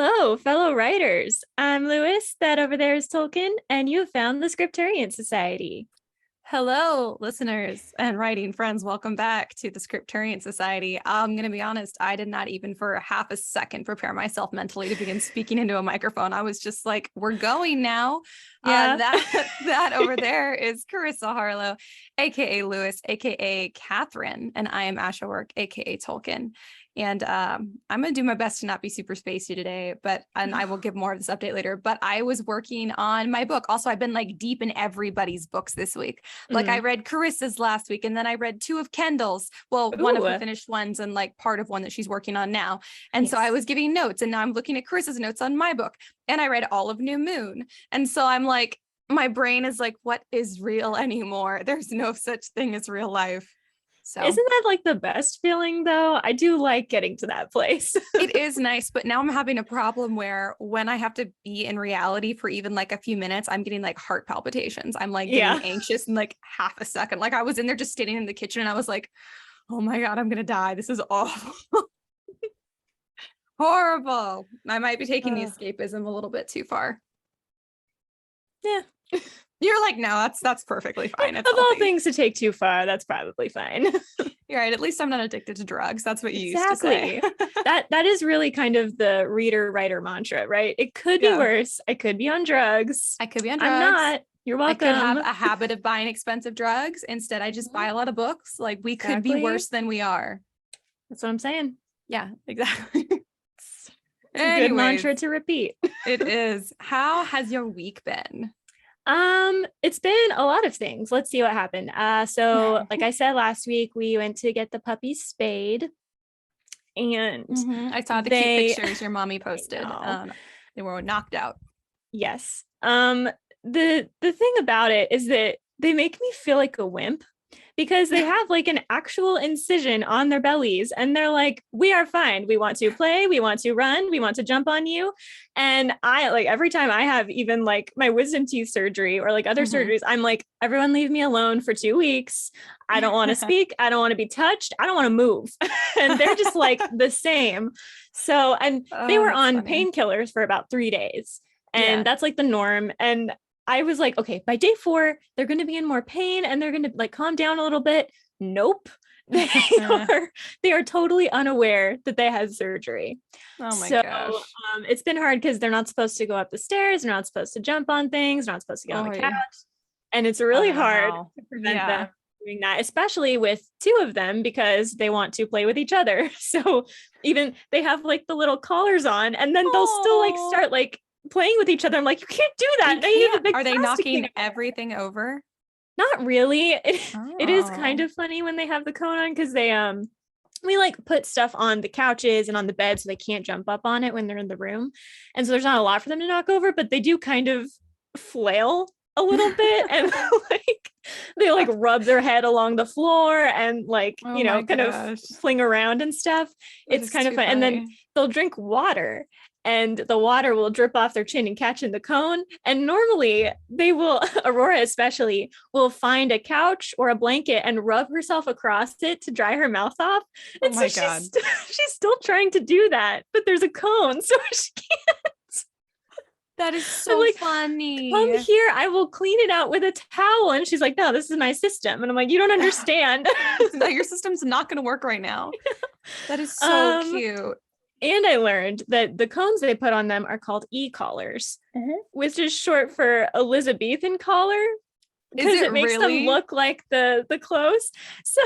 Hello, fellow writers. I'm Lewis. That over there is Tolkien, and you have found the Scripturient Society. Hello, listeners and writing friends. Welcome back to the Scripturient Society. I'm going to be honest, I did not even for half a second prepare myself mentally to begin speaking into a microphone. I was just like, we're going now. Yeah. That over there is Karissa Harlow, aka Lewis, aka Catherine, and I am Ash aka Tolkien. And I'm going to do my best to not be super spacey today, and I will give more of this update later. But I was working on my book. Also, I've been like deep in everybody's books this week. Like I read Carissa's last week, and then I read two of Kendall's. Well, one of the finished ones and like part of one that she's working on now. And so I was giving notes, and now I'm looking at Carissa's notes on my book. And I read all of New Moon. And so I'm like, my brain is like, what is real anymore? There's no such thing as real life. So isn't that like the best feeling though? I do like getting to that place. It is nice, but now I'm having a problem where when I have to be in reality for even like a few minutes, I'm getting like heart palpitations. I'm like getting anxious in like half a second. Like I was in there just sitting in the kitchen and I was like, oh my God, I'm going to die. This is awful. Horrible. I might be taking the escapism a little bit too far. Yeah. You're like, no, that's perfectly fine. Of all things to take too far, that's probably fine. You're right. At least I'm not addicted to drugs. That's what you used to say. That is really kind of the reader-writer mantra, right? It could be worse. I could be on drugs. I could be on drugs. I'm not. You're welcome. I could have a habit of buying expensive drugs. Instead, I just buy a lot of books. Like we could be worse than we are. That's what I'm saying. Yeah, exactly. It's a good mantra to repeat. It is. How has your week been? It's been a lot of things. Let's see what happened. So like I said last week, we went to get the puppies spayed, and I saw the cute pictures your mommy posted. They were knocked out. Yes. The thing about it is that they make me feel like a wimp because they have like an actual incision on their bellies and they're like, we are fine. We want to play. We want to run. We want to jump on you. And I like every time I have even like my wisdom teeth surgery or like other surgeries, I'm like, everyone leave me alone for 2 weeks. I don't want to speak. I don't want to be touched. I don't want to move. And they're just like the same. So, and they were on painkillers for about 3 days. And that's like the norm. And I was like, okay, by day 4, they're going to be in more pain and they're going to like calm down a little bit. Nope. They are totally unaware that they had surgery. Oh my gosh. It's been hard because they're not supposed to go up the stairs. They're not supposed to jump on things. They're not supposed to get on the couch. And it's really hard to prevent them doing that, especially with 2 of them because they want to play with each other. So even they have like the little collars on and then they'll still like start like playing with each other. I'm like, you can't do that. Are they knocking everything over? Not really. It is kind of funny when they have the cone on because they we like put stuff on the couches and on the bed so they can't jump up on it when they're in the room. And so there's not a lot for them to knock over, but they do kind of flail a little bit and like they like rub their head along the floor and like, kind of fling around and stuff. It's kind of fun. And then they'll drink water. And the water will drip off their chin and catch in the cone. And normally they will, Aurora especially, will find a couch or a blanket and rub herself across it to dry her mouth off. And so she's still trying to do that, but there's a cone, so she can't. That is so funny. Come here, I will clean it out with a towel. And she's like, no, this is my system. And I'm like, you don't understand. No, your system's not going to work right now. That is so cute. And I learned that the cones they put on them are called e-collars, which is short for Elizabethan collar. Because it makes them look like the clothes. So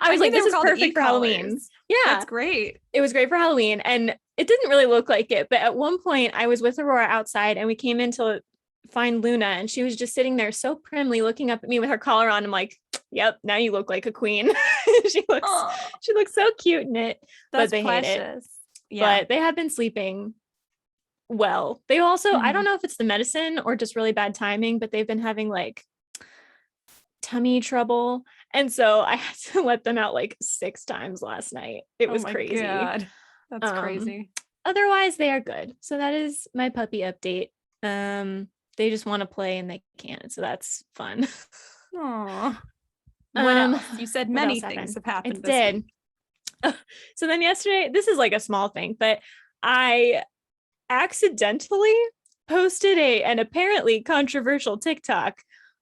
I was like, this is perfect for Halloween. Yeah. That's great. It was great for Halloween. And it didn't really look like it. But at one point I was with Aurora outside and we came in to find Luna and she was just sitting there so primly looking up at me with her collar on. I'm like, yep, now you look like a queen. She looks so cute in it. That's but they precious. hate it. Yeah. But they have been sleeping well. They also, I don't know if it's the medicine or just really bad timing, but they've been having like tummy trouble. And so I had to let them out like 6 times last night. It was crazy. God. That's crazy. Otherwise, they are good. So that is my puppy update. They just want to play and they can't. So that's fun. Aww. What else? You said many things have happened. It did. So then yesterday, this is like a small thing, but I accidentally posted an apparently controversial TikTok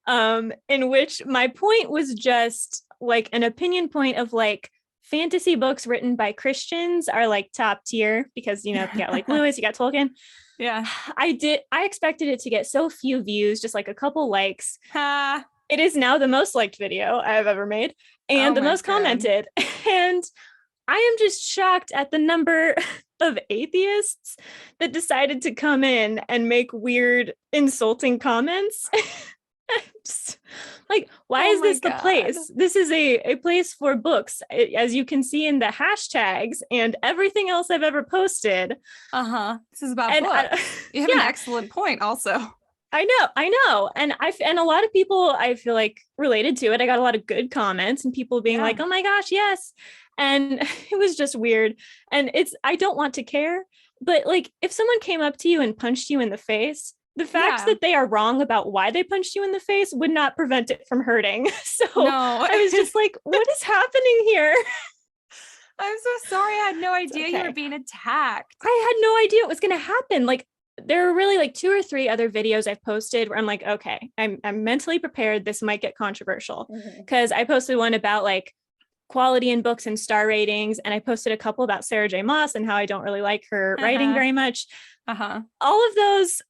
in which my point was just like an opinion point of like fantasy books written by Christians are like top tier because, you got like Lewis, you got Tolkien. Yeah. I expected it to get so few views, just like a couple likes. Ha. It is now the most liked video I've ever made and the most commented. And I am just shocked at the number of atheists that decided to come in and make weird, insulting comments. Just, like, why is this the place? This is a place for books, as you can see in the hashtags and everything else I've ever posted. This is about books. You have an excellent point also. I know. And a lot of people I feel like related to it. I got a lot of good comments and people being like, oh my gosh, yes. And it was just weird. And I don't want to care, but like if someone came up to you and punched you in the face, the fact that they are wrong about why they punched you in the face would not prevent it from hurting. So I was just like, what is happening here? I'm so sorry. I had no idea you were being attacked. I had no idea it was going to happen. Like there are really like 2 or 3 other videos I've posted where I'm like, okay, I'm mentally prepared. This might get controversial because I posted one about like quality in books and star ratings. And I posted a couple about Sarah J. Maas and how I don't really like her writing very much. All of those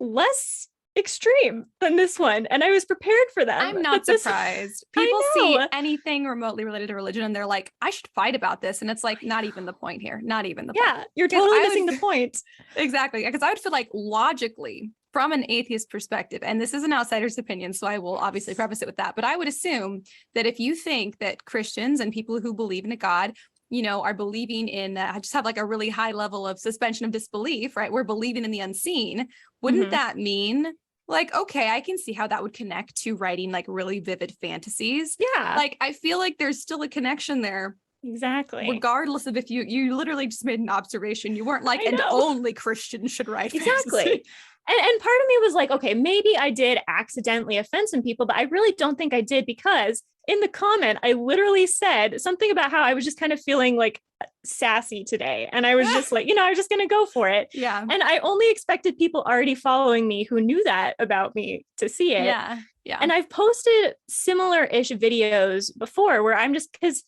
less extreme than this one. And I was prepared for them. I'm not surprised. People see anything remotely related to religion and they're like, I should fight about this. And it's like, not even the point here. Not even the point. Yeah, you're totally missing the point. Exactly. Because I would feel like logically, from an atheist perspective, and this is an outsider's opinion, so I will obviously preface it with that, but I would assume that if you think that Christians and people who believe in a God, are believing in, just have like a really high level of suspension of disbelief, right? We're believing in the unseen. Wouldn't that mean like, okay, I can see how that would connect to writing like really vivid fantasies. Yeah. Like, I feel like there's still a connection there. Exactly. Regardless of if you literally just made an observation. You weren't like, and only Christians should write exactly. fantasy. And part of me was like, okay, maybe I did accidentally offend some people, but I really don't think I did because in the comment, I literally said something about how I was just kind of feeling like sassy today. And I was just like, I was just going to go for it. Yeah. And I only expected people already following me who knew that about me to see it. Yeah. Yeah. And I've posted similar-ish videos before where I'm just, because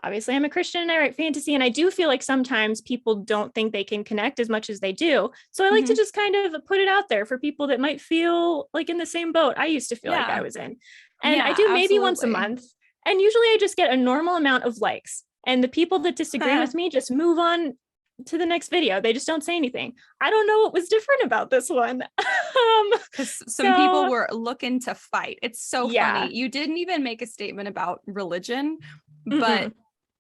obviously I'm a Christian and I write fantasy. And I do feel like sometimes people don't think they can connect as much as they do. So I like to just kind of put it out there for people that might feel like in the same boat I used to feel like I was in. And I do maybe once a month. And usually I just get a normal amount of likes. And the people that disagree with me just move on to the next video. They just don't say anything. I don't know what was different about this one. Because some people were looking to fight. It's so funny. You didn't even make a statement about religion, but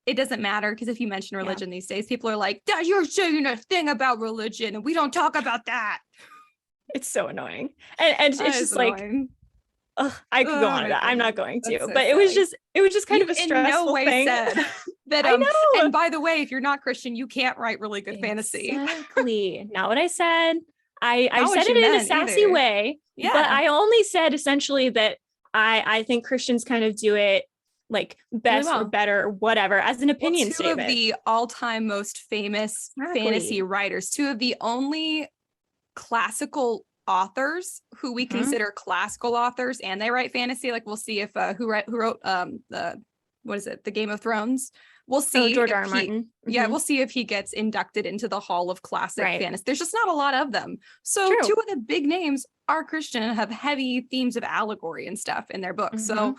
it doesn't matter because if you mention religion these days, people are like, you're saying a thing about religion and we don't talk about that. It's so annoying. And it's just annoying. Like, I could go on to that. I'm not going to, but it was just kind of a stressful in no way thing. Said that, I know. And by the way, if you're not Christian, you can't write really good fantasy. Exactly. Not what I said. I said it in a sassy way, but I only said essentially that I think Christians kind of do it like best or better or whatever as an opinion statement. Two of the all-time most famous fantasy writers, 2 of the only classical authors who we consider classical authors, and they write fantasy. Like we'll see if who wrote the Game of Thrones. We'll see George R. R. Martin. We'll see if he gets inducted into the Hall of Classic Fantasy. There's just not a lot of them. So 2 of the big names are Christian and have heavy themes of allegory and stuff in their books. So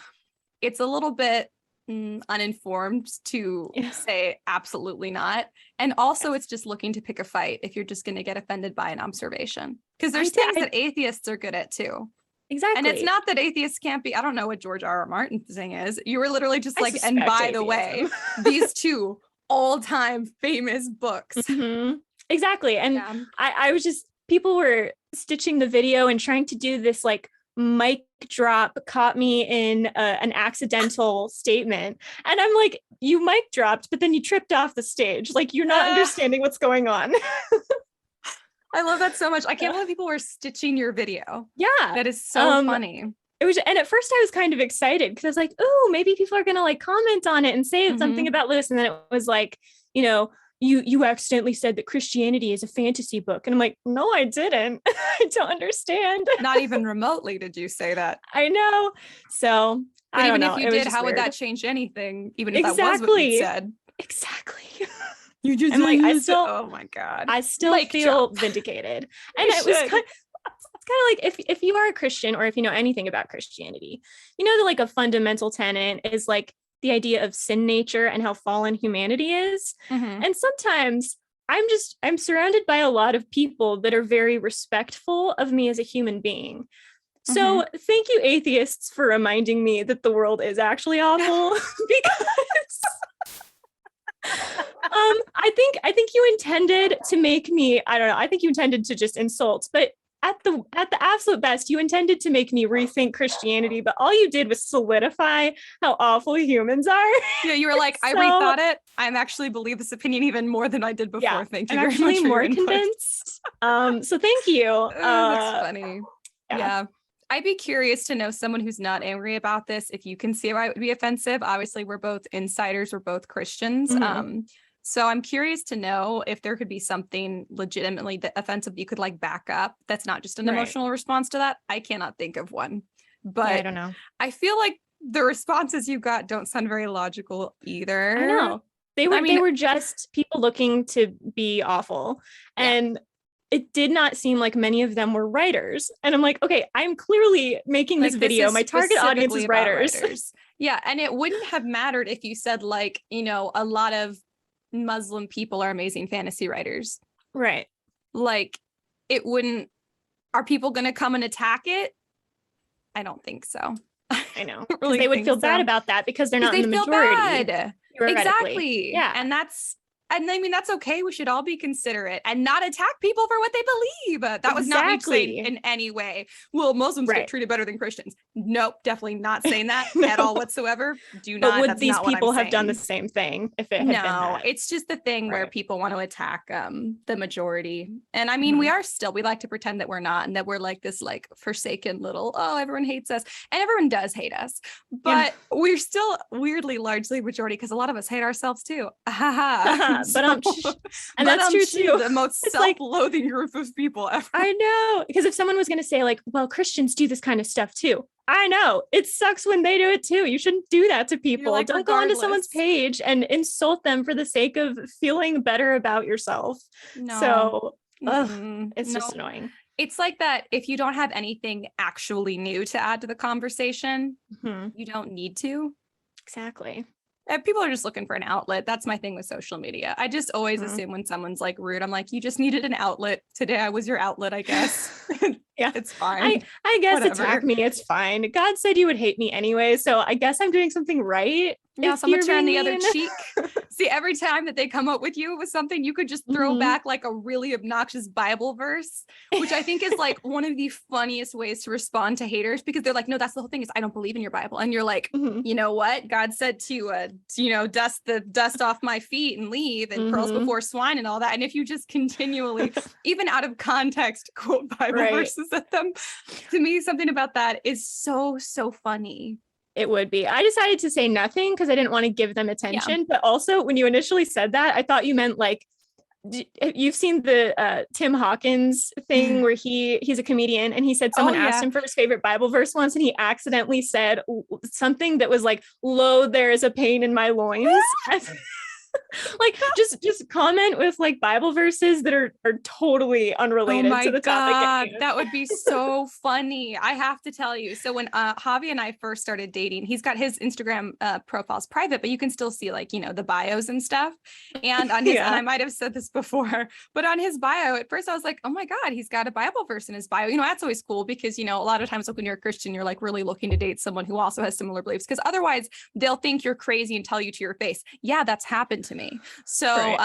it's a little bit uninformed to say absolutely not. And also it's just looking to pick a fight if you're just going to get offended by an observation. Because there's things that atheists are good at too. Exactly. And it's not that atheists can't be, I don't know what George R. R. Martin's thing is. You were literally just like, and by the way, these 2 all-time famous books. Exactly. And I was just, people were stitching the video and trying to do this like mic drop caught me in an accidental statement. And I'm like, you mic dropped, but then you tripped off the stage. Like you're not understanding what's going on. I love that so much. I can't believe people were stitching your video. Yeah. That is so funny. It was, and at first I was kind of excited because I was like, oh, maybe people are going to like comment on it and say something about Lewis. And then it was like, you accidentally said that Christianity is a fantasy book. And I'm like, no, I didn't. I don't understand. Not even remotely did you say that. I know. So But I even don't know. if you did, how would that change anything? Even if that was what you said. Exactly. You just I'm like, oh my God. I still feel vindicated. And it was kind of, it's kind of like if you are a Christian, or if you know anything about Christianity, you know that like a fundamental tenet is like the idea of sin nature and how fallen humanity is. Mm-hmm. And sometimes I'm surrounded by a lot of people that are very respectful of me as a human being. So thank you, atheists, for reminding me that the world is actually awful. Because I think you intended to make me, I don't know, I think you intended to just insult, but at the absolute best, you intended to make me rethink Christianity, but all you did was solidify how awful humans are. Yeah, you were like, I rethought it. I'm actually believe this opinion even more than I did before. Yeah, thank you I'm very actually much for more your input. convinced. So thank you. That's funny. Yeah. I'd be curious to know, someone who's not angry about this, if you can see why it would be offensive. Obviously, we're both insiders, we're both Christians. So I'm curious to know if there could be something legitimately offensive that you could like back up. That's not just an emotional response to that. I cannot think of one, but I don't know. I feel like the responses you got don't sound very logical either. I know. They were just people looking to be awful. And it did not seem like many of them were writers. And I'm like, okay, I'm clearly making this video. My target audience is writers. Yeah. And it wouldn't have mattered if you said like, you know, a lot of Muslim people are amazing fantasy writers. Right. Like, it wouldn't, are people going to come and attack it? I don't think so. I know. Really, they would feel bad about that because they're not in the majority. Exactly. Yeah. And I mean, that's okay. We should all be considerate and not attack people for what they believe. That was not me saying in any way, well, Muslims get treated better than Christians. Nope, definitely not saying that at all whatsoever. But would these people have done the same thing if it had been that? It's just the thing where people want to attack the majority. And I mean, we like to pretend that we're not, and that we're like this like forsaken little, oh, everyone hates us. And everyone does hate us. But we're still weirdly largely majority, because a lot of us hate ourselves too. And that's true too. The most self-loathing group of people ever. I know, because if someone was going to say like, well, Christians do this kind of stuff too, I know it sucks when they do it too. You shouldn't do that to people. Like, don't go onto someone's page and insult them for the sake of feeling better about yourself. So it's just annoying. It's like that. If you don't have anything actually new to add to the conversation, you don't need to. Exactly. People are just looking for an outlet. That's my thing with social media. I just always assume when someone's like rude, I'm like, you just needed an outlet. Today I was your outlet, I guess. Yeah, it's fine. I guess attack me. It's fine. God said you would hate me anyway. So I guess I'm doing something right. Yeah, so I'm gonna turn the other cheek. See, every time that they come up with you with something, you could just throw back like a really obnoxious Bible verse, which I think is like one of the funniest ways to respond to haters, because they're like, no, that's the whole thing, is I don't believe in your Bible. And you're like, you know what? God said to, dust the dust off my feet and leave, and pearls before swine and all that. And if you just continually, even out of context, quote Bible verses at them, to me, something about that is so, so funny. It would be. I decided to say nothing because I didn't want to give them attention. But also, when you initially said that, I thought you meant like, you've seen the Tim Hawkins thing where he's a comedian, and he said someone asked him for his favorite Bible verse once, and he accidentally said something that was like, lo, there is a pain in my loins. Like, just comment with like Bible verses that are totally unrelated to the topic. That would be so funny. I have to tell you. So when Javi and I first started dating, he's got his Instagram profiles private, but you can still see like, the bios and stuff. And on his, and I might have said this before, but on his bio, at first I was like, oh my God, he's got a Bible verse in his bio. That's always cool, because, a lot of times like when you're a Christian, you're like really looking to date someone who also has similar beliefs, because otherwise they'll think you're crazy and tell you to your face. Yeah, that's happened to me. So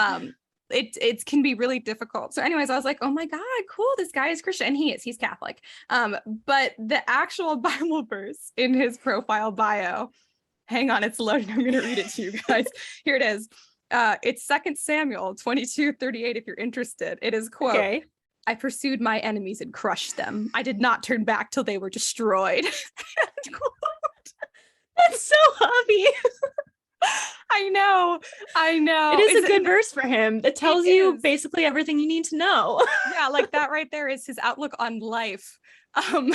it can be really difficult. So anyways, I was like, oh my God, cool, this guy is Christian, and he's Catholic. But the actual Bible verse in his profile bio, hang on, it's loading, I'm gonna read it to you guys. Here it is. It's 2 Samuel 22:38 if you're interested. It is, quote, I pursued my enemies and crushed them. I did not turn back till they were destroyed. That's so hobby. I know. It is a good verse for him. It tells you basically everything you need to know. Yeah, like that right there is his outlook on life. Um,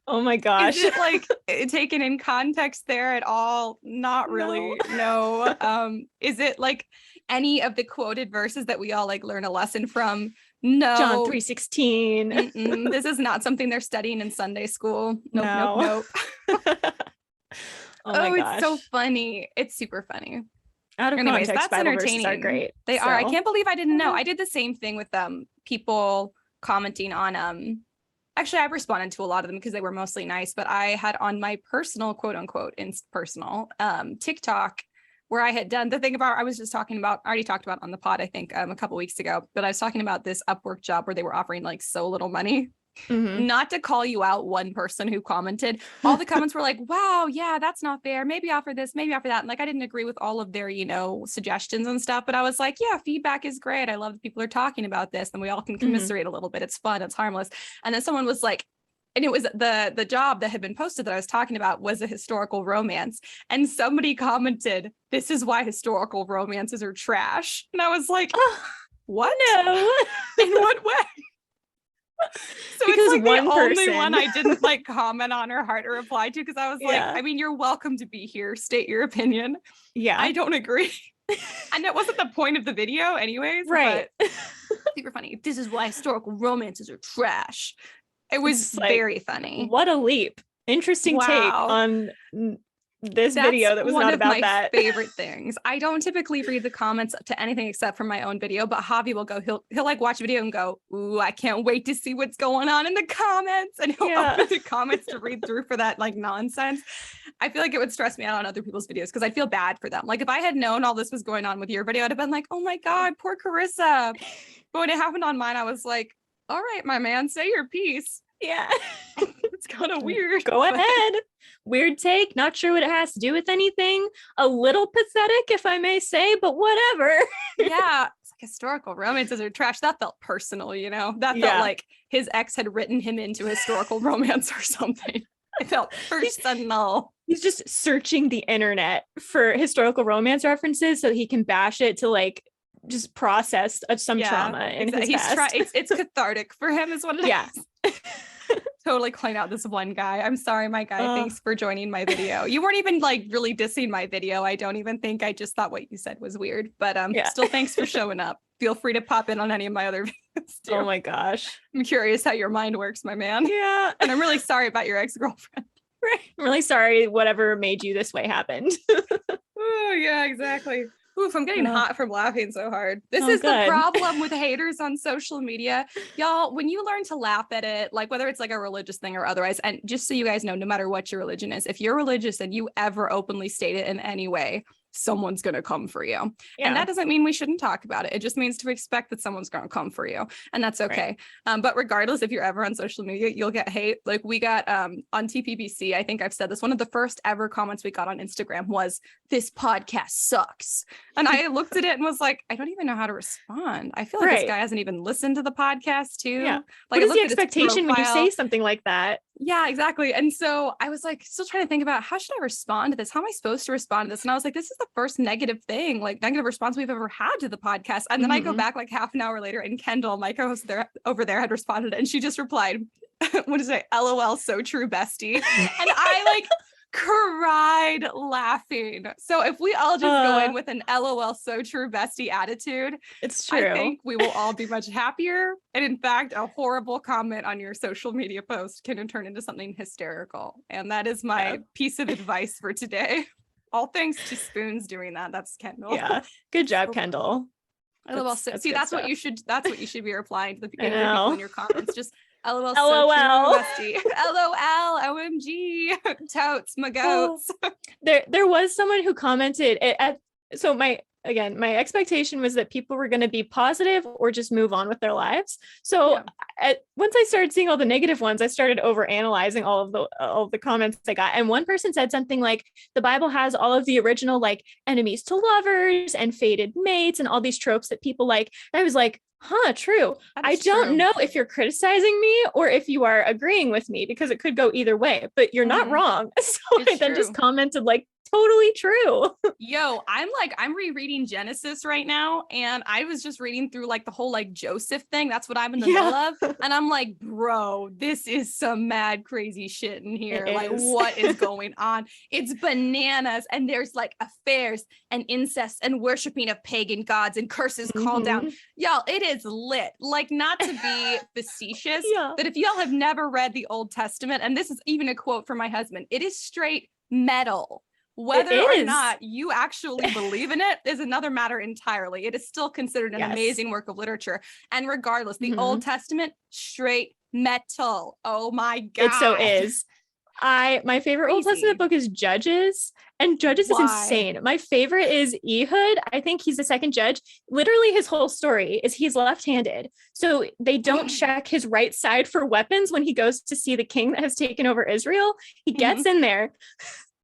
Oh my gosh. Is it like taken in context there at all? Not really. No. Is it like any of the quoted verses that we all like learn a lesson from? No. John 3:16. This is not something they're studying in Sunday school. Nope, No. Oh my gosh. It's so funny. It's super funny. Out of Anyways, context, that's Bible entertaining. verses are great. They are. I can't believe I didn't know. I did the same thing with people commenting on actually I've responded to a lot of them because they were mostly nice, but I had on my personal quote unquote in personal TikTok where I had done the thing about I already talked about on the pod, I think a couple weeks ago, but I was talking about this Upwork job where they were offering like so little money. Mm-hmm. Not to call you out, one person who commented, all the comments were like, wow, yeah, that's not fair. Maybe offer this, maybe offer that. And like, I didn't agree with all of their, suggestions and stuff, but I was like, yeah, feedback is great. I love that people are talking about this and we all can commiserate a little bit. It's fun. It's harmless. And then someone was like, and it was the job that had been posted that I was talking about was a historical romance. And somebody commented, this is why historical romances are trash. And I was like, what? No. In what way? So because it's like one the person. only one I didn't like comment on or heart or reply to because I was like, I mean, you're welcome to be here. State your opinion. Yeah. I don't agree. And that wasn't the point of the video anyways. Right. But super funny. This is why historical romances are trash. It was very funny. What a leap. Interesting take on this video that was not about that. One of my favorite things. I don't typically read the comments to anything except for my own video, but Javi will go, he'll like watch a video and go, ooh, I can't wait to see what's going on in the comments. And he'll open the comments to read through for that like nonsense. I feel like it would stress me out on other people's videos because I'd feel bad for them. Like if I had known all this was going on with your video, I'd have been like, oh my God, poor Karissa. But when it happened on mine, I was like, all right, my man, say your piece. Yeah. It's kind of weird. Go ahead. Weird take. Not sure what it has to do with anything. A little pathetic, if I may say, but whatever. Yeah. It's like historical romances are trash. That felt personal, That felt like his ex had written him into historical romance or something. It felt personal. He's just searching the internet for historical romance references so he can bash it to like just process some trauma in his past. It's cathartic for him is what it is. Totally calling out this one guy. I'm sorry, my guy. Thanks for joining my video. You weren't even like really dissing my video. I don't even think. I just thought what you said was weird. But still thanks for showing up. Feel free to pop in on any of my other videos too. Oh my gosh. I'm curious how your mind works, my man. Yeah. And I'm really sorry about your ex-girlfriend. Right. I'm really sorry whatever made you this way happened. Oh yeah, exactly. Oof, I'm getting hot from laughing so hard. This is the problem with haters on social media. Y'all, when you learn to laugh at it, like whether it's like a religious thing or otherwise, and just so you guys know, no matter what your religion is, if you're religious and you ever openly state it in any way, someone's going to come for you. Yeah. And that doesn't mean we shouldn't talk about it. It just means to expect that someone's going to come for you. And that's okay. Right. But regardless, if you're ever on social media, you'll get hate. Like we got on TPBC, I think I've said this, one of the first ever comments we got on Instagram was, this podcast sucks. And I looked at it and was like, I don't even know how to respond. I feel like this guy hasn't even listened to the podcast too. Yeah. Like, what is the expectation when you say something like that? Yeah, exactly. And so I was like, still trying to think about how should I respond to this? How am I supposed to respond to this? And I was like, this is the first negative response we've ever had to the podcast. And then I go back like half an hour later and Kendall, my co-host over there had responded and she just replied, what is it? LOL, so true, bestie. And I like cried laughing. So if we all just go in with an LOL, so true, bestie attitude, it's true. I think we will all be much happier. And in fact, a horrible comment on your social media post can turn into something hysterical. And that is my piece of advice for today. All thanks to Spoons doing that. That's Kendall. Yeah. Good job, Kendall. LOL. That's what you should be replying to the people in your comments. Just LOL. LOL. So true, LOL. OMG. Totes, my goats. There was someone who commented so my expectation was that people were going to be positive or just move on with their lives. So once I started seeing all the negative ones, I started over analyzing all of the comments I got. And one person said something like, the Bible has all of the original like enemies to lovers and fated mates and all these tropes that people like. And I was like, true. I don't know if you're criticizing me or if you are agreeing with me because it could go either way, but you're not wrong. So I then just commented like totally true. Yo, I'm rereading Genesis right now, and I was just reading through like the whole like Joseph thing. That's what I'm in the middle of. And I'm like, bro, this is some mad crazy shit in here. Like, what is going on? It's bananas. And there's like affairs and incest and worshiping of pagan gods and curses called down. Y'all, it is lit. Like, not to be facetious, but if y'all have never read the Old Testament, and this is even a quote from my husband, it is straight metal. Whether or not you actually believe in it is another matter entirely. It is still considered an amazing work of literature. And regardless, the Old Testament, straight metal. Oh my God. It so is. My favorite Old Testament book is Judges, and Judges is insane. My favorite is Ehud. I think he's the second judge. Literally, his whole story is he's left-handed. So they don't check his right side for weapons when he goes to see the king that has taken over Israel. He gets in there.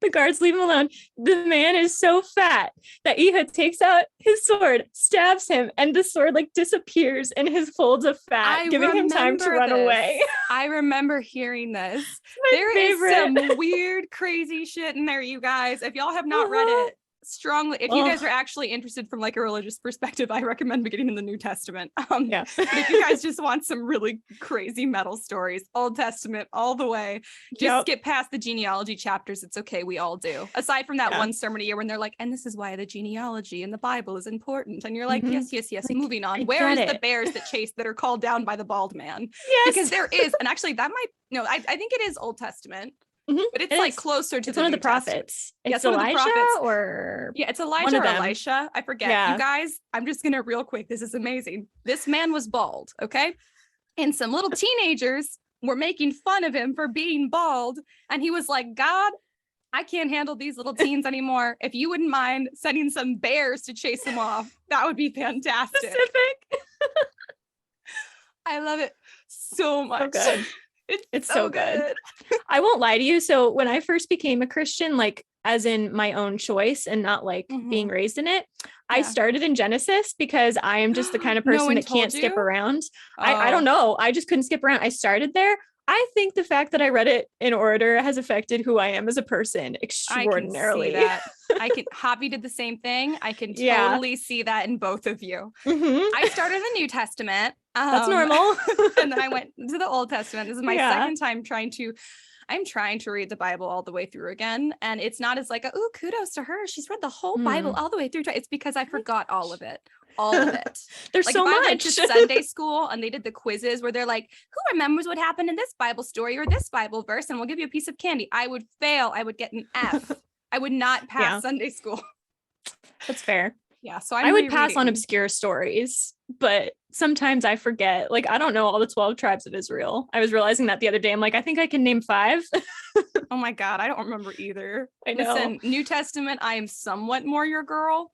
The guards leave him alone. The man is so fat that Ehud takes out his sword, stabs him, and the sword like disappears in his folds of fat, giving him time to run away. I remember hearing this. There is some weird, crazy shit in there, you guys. If y'all have not read it, strongly, if you guys are actually interested from like a religious perspective, I recommend beginning in the New Testament. But if you guys just want some really crazy metal stories, Old Testament all the way, just skip past the genealogy chapters. It's okay, we all do. Aside from that one sermon a year when they're like, and this is why the genealogy in the Bible is important, and you're like, yes, like, moving on. Where is the bears that are called down by the bald man? Because there is, and actually that might I think it is Old Testament. But it's like closer to one of the prophets. It's Elijah or it's Elijah or Elisha. I forget. You guys, I'm just gonna real quick. This is amazing. This man was bald, okay? And some little teenagers were making fun of him for being bald. And he was like, God, I can't handle these little teens anymore. If you wouldn't mind sending some bears to chase them off, that would be fantastic. Specific. I love it so much. So good. It's so good. I won't lie to you. So when I first became a Christian, like as in my own choice and not like being raised in it, I started in Genesis because I am just the kind of person that can't skip around. I don't know. I just couldn't skip around. I started there. I think the fact that I read it in order has affected who I am as a person extraordinarily. I can see that. Hobby did the same thing. I can totally see that in both of you. I started in the New Testament. That's normal. And then I went to the Old Testament. This is my second time I'm trying to read the Bible all the way through again. And it's not as like, oh, kudos to her. She's read the whole Bible all the way through. It's because I forgot all of it. All of it. There's like so much. I went to Sunday school and they did the quizzes where they're like, who remembers what happened in this Bible story or this Bible verse? And we'll give you a piece of candy. I would fail. I would get an F. I would not pass Sunday school. That's fair. Yeah. So I would pass on obscure stories, but sometimes I forget. Like, I don't know all the 12 tribes of Israel. I was realizing that the other day. I'm like, I think I can name 5. Oh my God. I don't remember either. I know. Listen, New Testament, I am somewhat more your girl.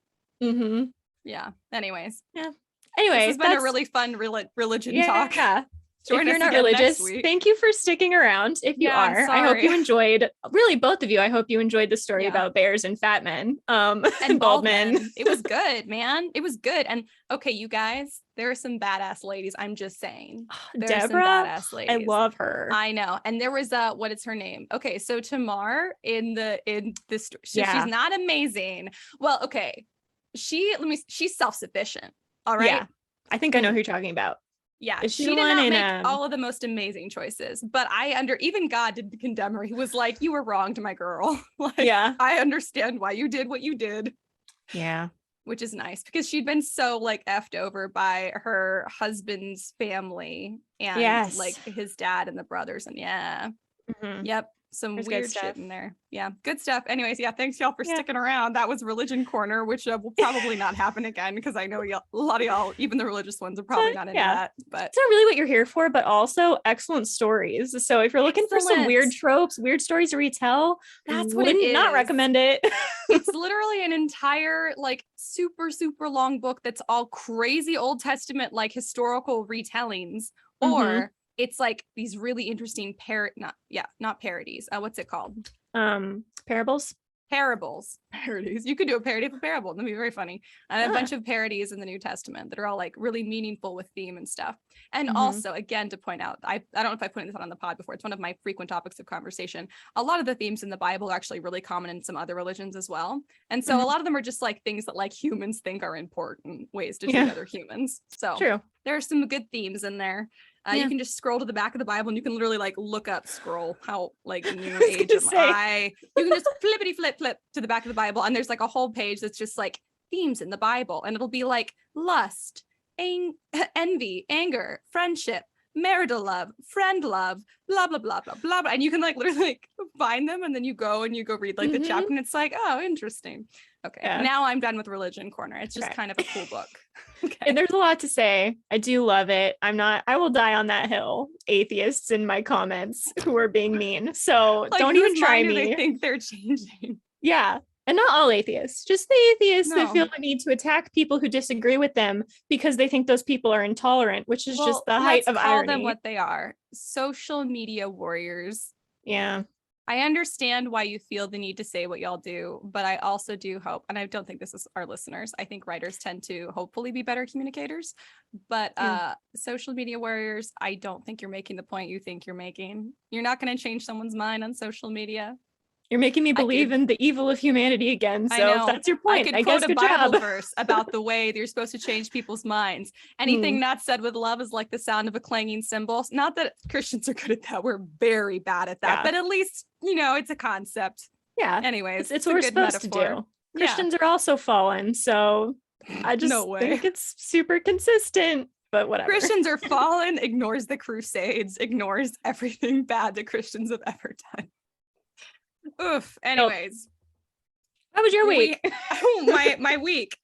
Yeah. Anyways. Yeah. Anyway, this has been a really fun religion talk. Yeah. If you're not religious, thank you for sticking around. If you are, I hope you enjoyed, really both of you, I hope you enjoyed the story about bears and fat men. And bald men. It was good, man. It was good. And okay, you guys, there are some badass ladies. I'm just saying. There are some badass ladies. I love her. I know. And there was what is her name? Okay, so Tamar in this she's not amazing. Well, okay. She's self-sufficient. All right. Yeah. I think I know who you're talking about. Yeah, she did not make all of the most amazing choices, but even God didn't condemn her. He was like, you were wronged, my girl. I understand why you did what you did. Yeah. Which is nice because she'd been so like effed over by her husband's family and like his dad and the brothers. And yep. Some weird shit in there. Yeah. Good stuff. Anyways, thanks y'all for sticking around. That was Religion Corner, which will probably not happen again because I know a lot of y'all, even the religious ones, are probably not into that. But it's not really what you're here for, but also excellent stories. So if you're looking for some weird tropes, weird stories to retell, that's what it is. Not recommend it. It's literally an entire like super, super long book that's all crazy Old Testament like historical retellings, or it's like these really interesting not parodies. What's it called? Parables. Parodies. You could do a parody of a parable. That'd be very funny. And a bunch of parodies in the New Testament that are all like really meaningful with theme and stuff. And also, again, to point out, I don't know if I put this on the pod before. It's one of my frequent topics of conversation. A lot of the themes in the Bible are actually really common in some other religions as well. And so a lot of them are just like things that like humans think are important ways to treat other humans. So true. There are some good themes in there. You can just scroll to the back of the Bible and you can literally like look up, scroll how like new age am I. You can just flippity flip to the back of the Bible and there's like a whole page that's just like themes in the Bible, and it'll be like lust, envy, anger, friendship, marital love, friend love, blah blah blah blah blah, and you can like literally like find them, and then you go read like the chapter, and it's like, oh, interesting. Okay, now I'm done with religion corner. It's just kind of a cool book. And there's a lot to say. I do love it. I will die on that hill, atheists in my comments who are being mean. So like, don't even try me. They think they're changing. Yeah. And not all atheists, just the atheists that feel the need to attack people who disagree with them because they think those people are intolerant, which is just the height of irony. Call them what they are. Social media warriors. Yeah. I understand why you feel the need to say what y'all do, but I also do hope, and I don't think this is our listeners, I think writers tend to hopefully be better communicators, but social media warriors, I don't think you're making the point you think you're making. You're not going to change someone's mind on social media. You're making me believe in the evil of humanity again. So if that's your point, I guess good job. I could quote a Bible verse about the way that you're supposed to change people's minds. Anything not said with love is like the sound of a clanging cymbal. Not that Christians are good at that. We're very bad at that. But at least, it's a concept. Yeah. Anyways, it's what we're supposed to do. Christians are also fallen. So I just think it's super consistent. But whatever. Christians are fallen, ignores the Crusades, ignores everything bad that Christians have ever done. Oof. Anyways, how was your week? My week.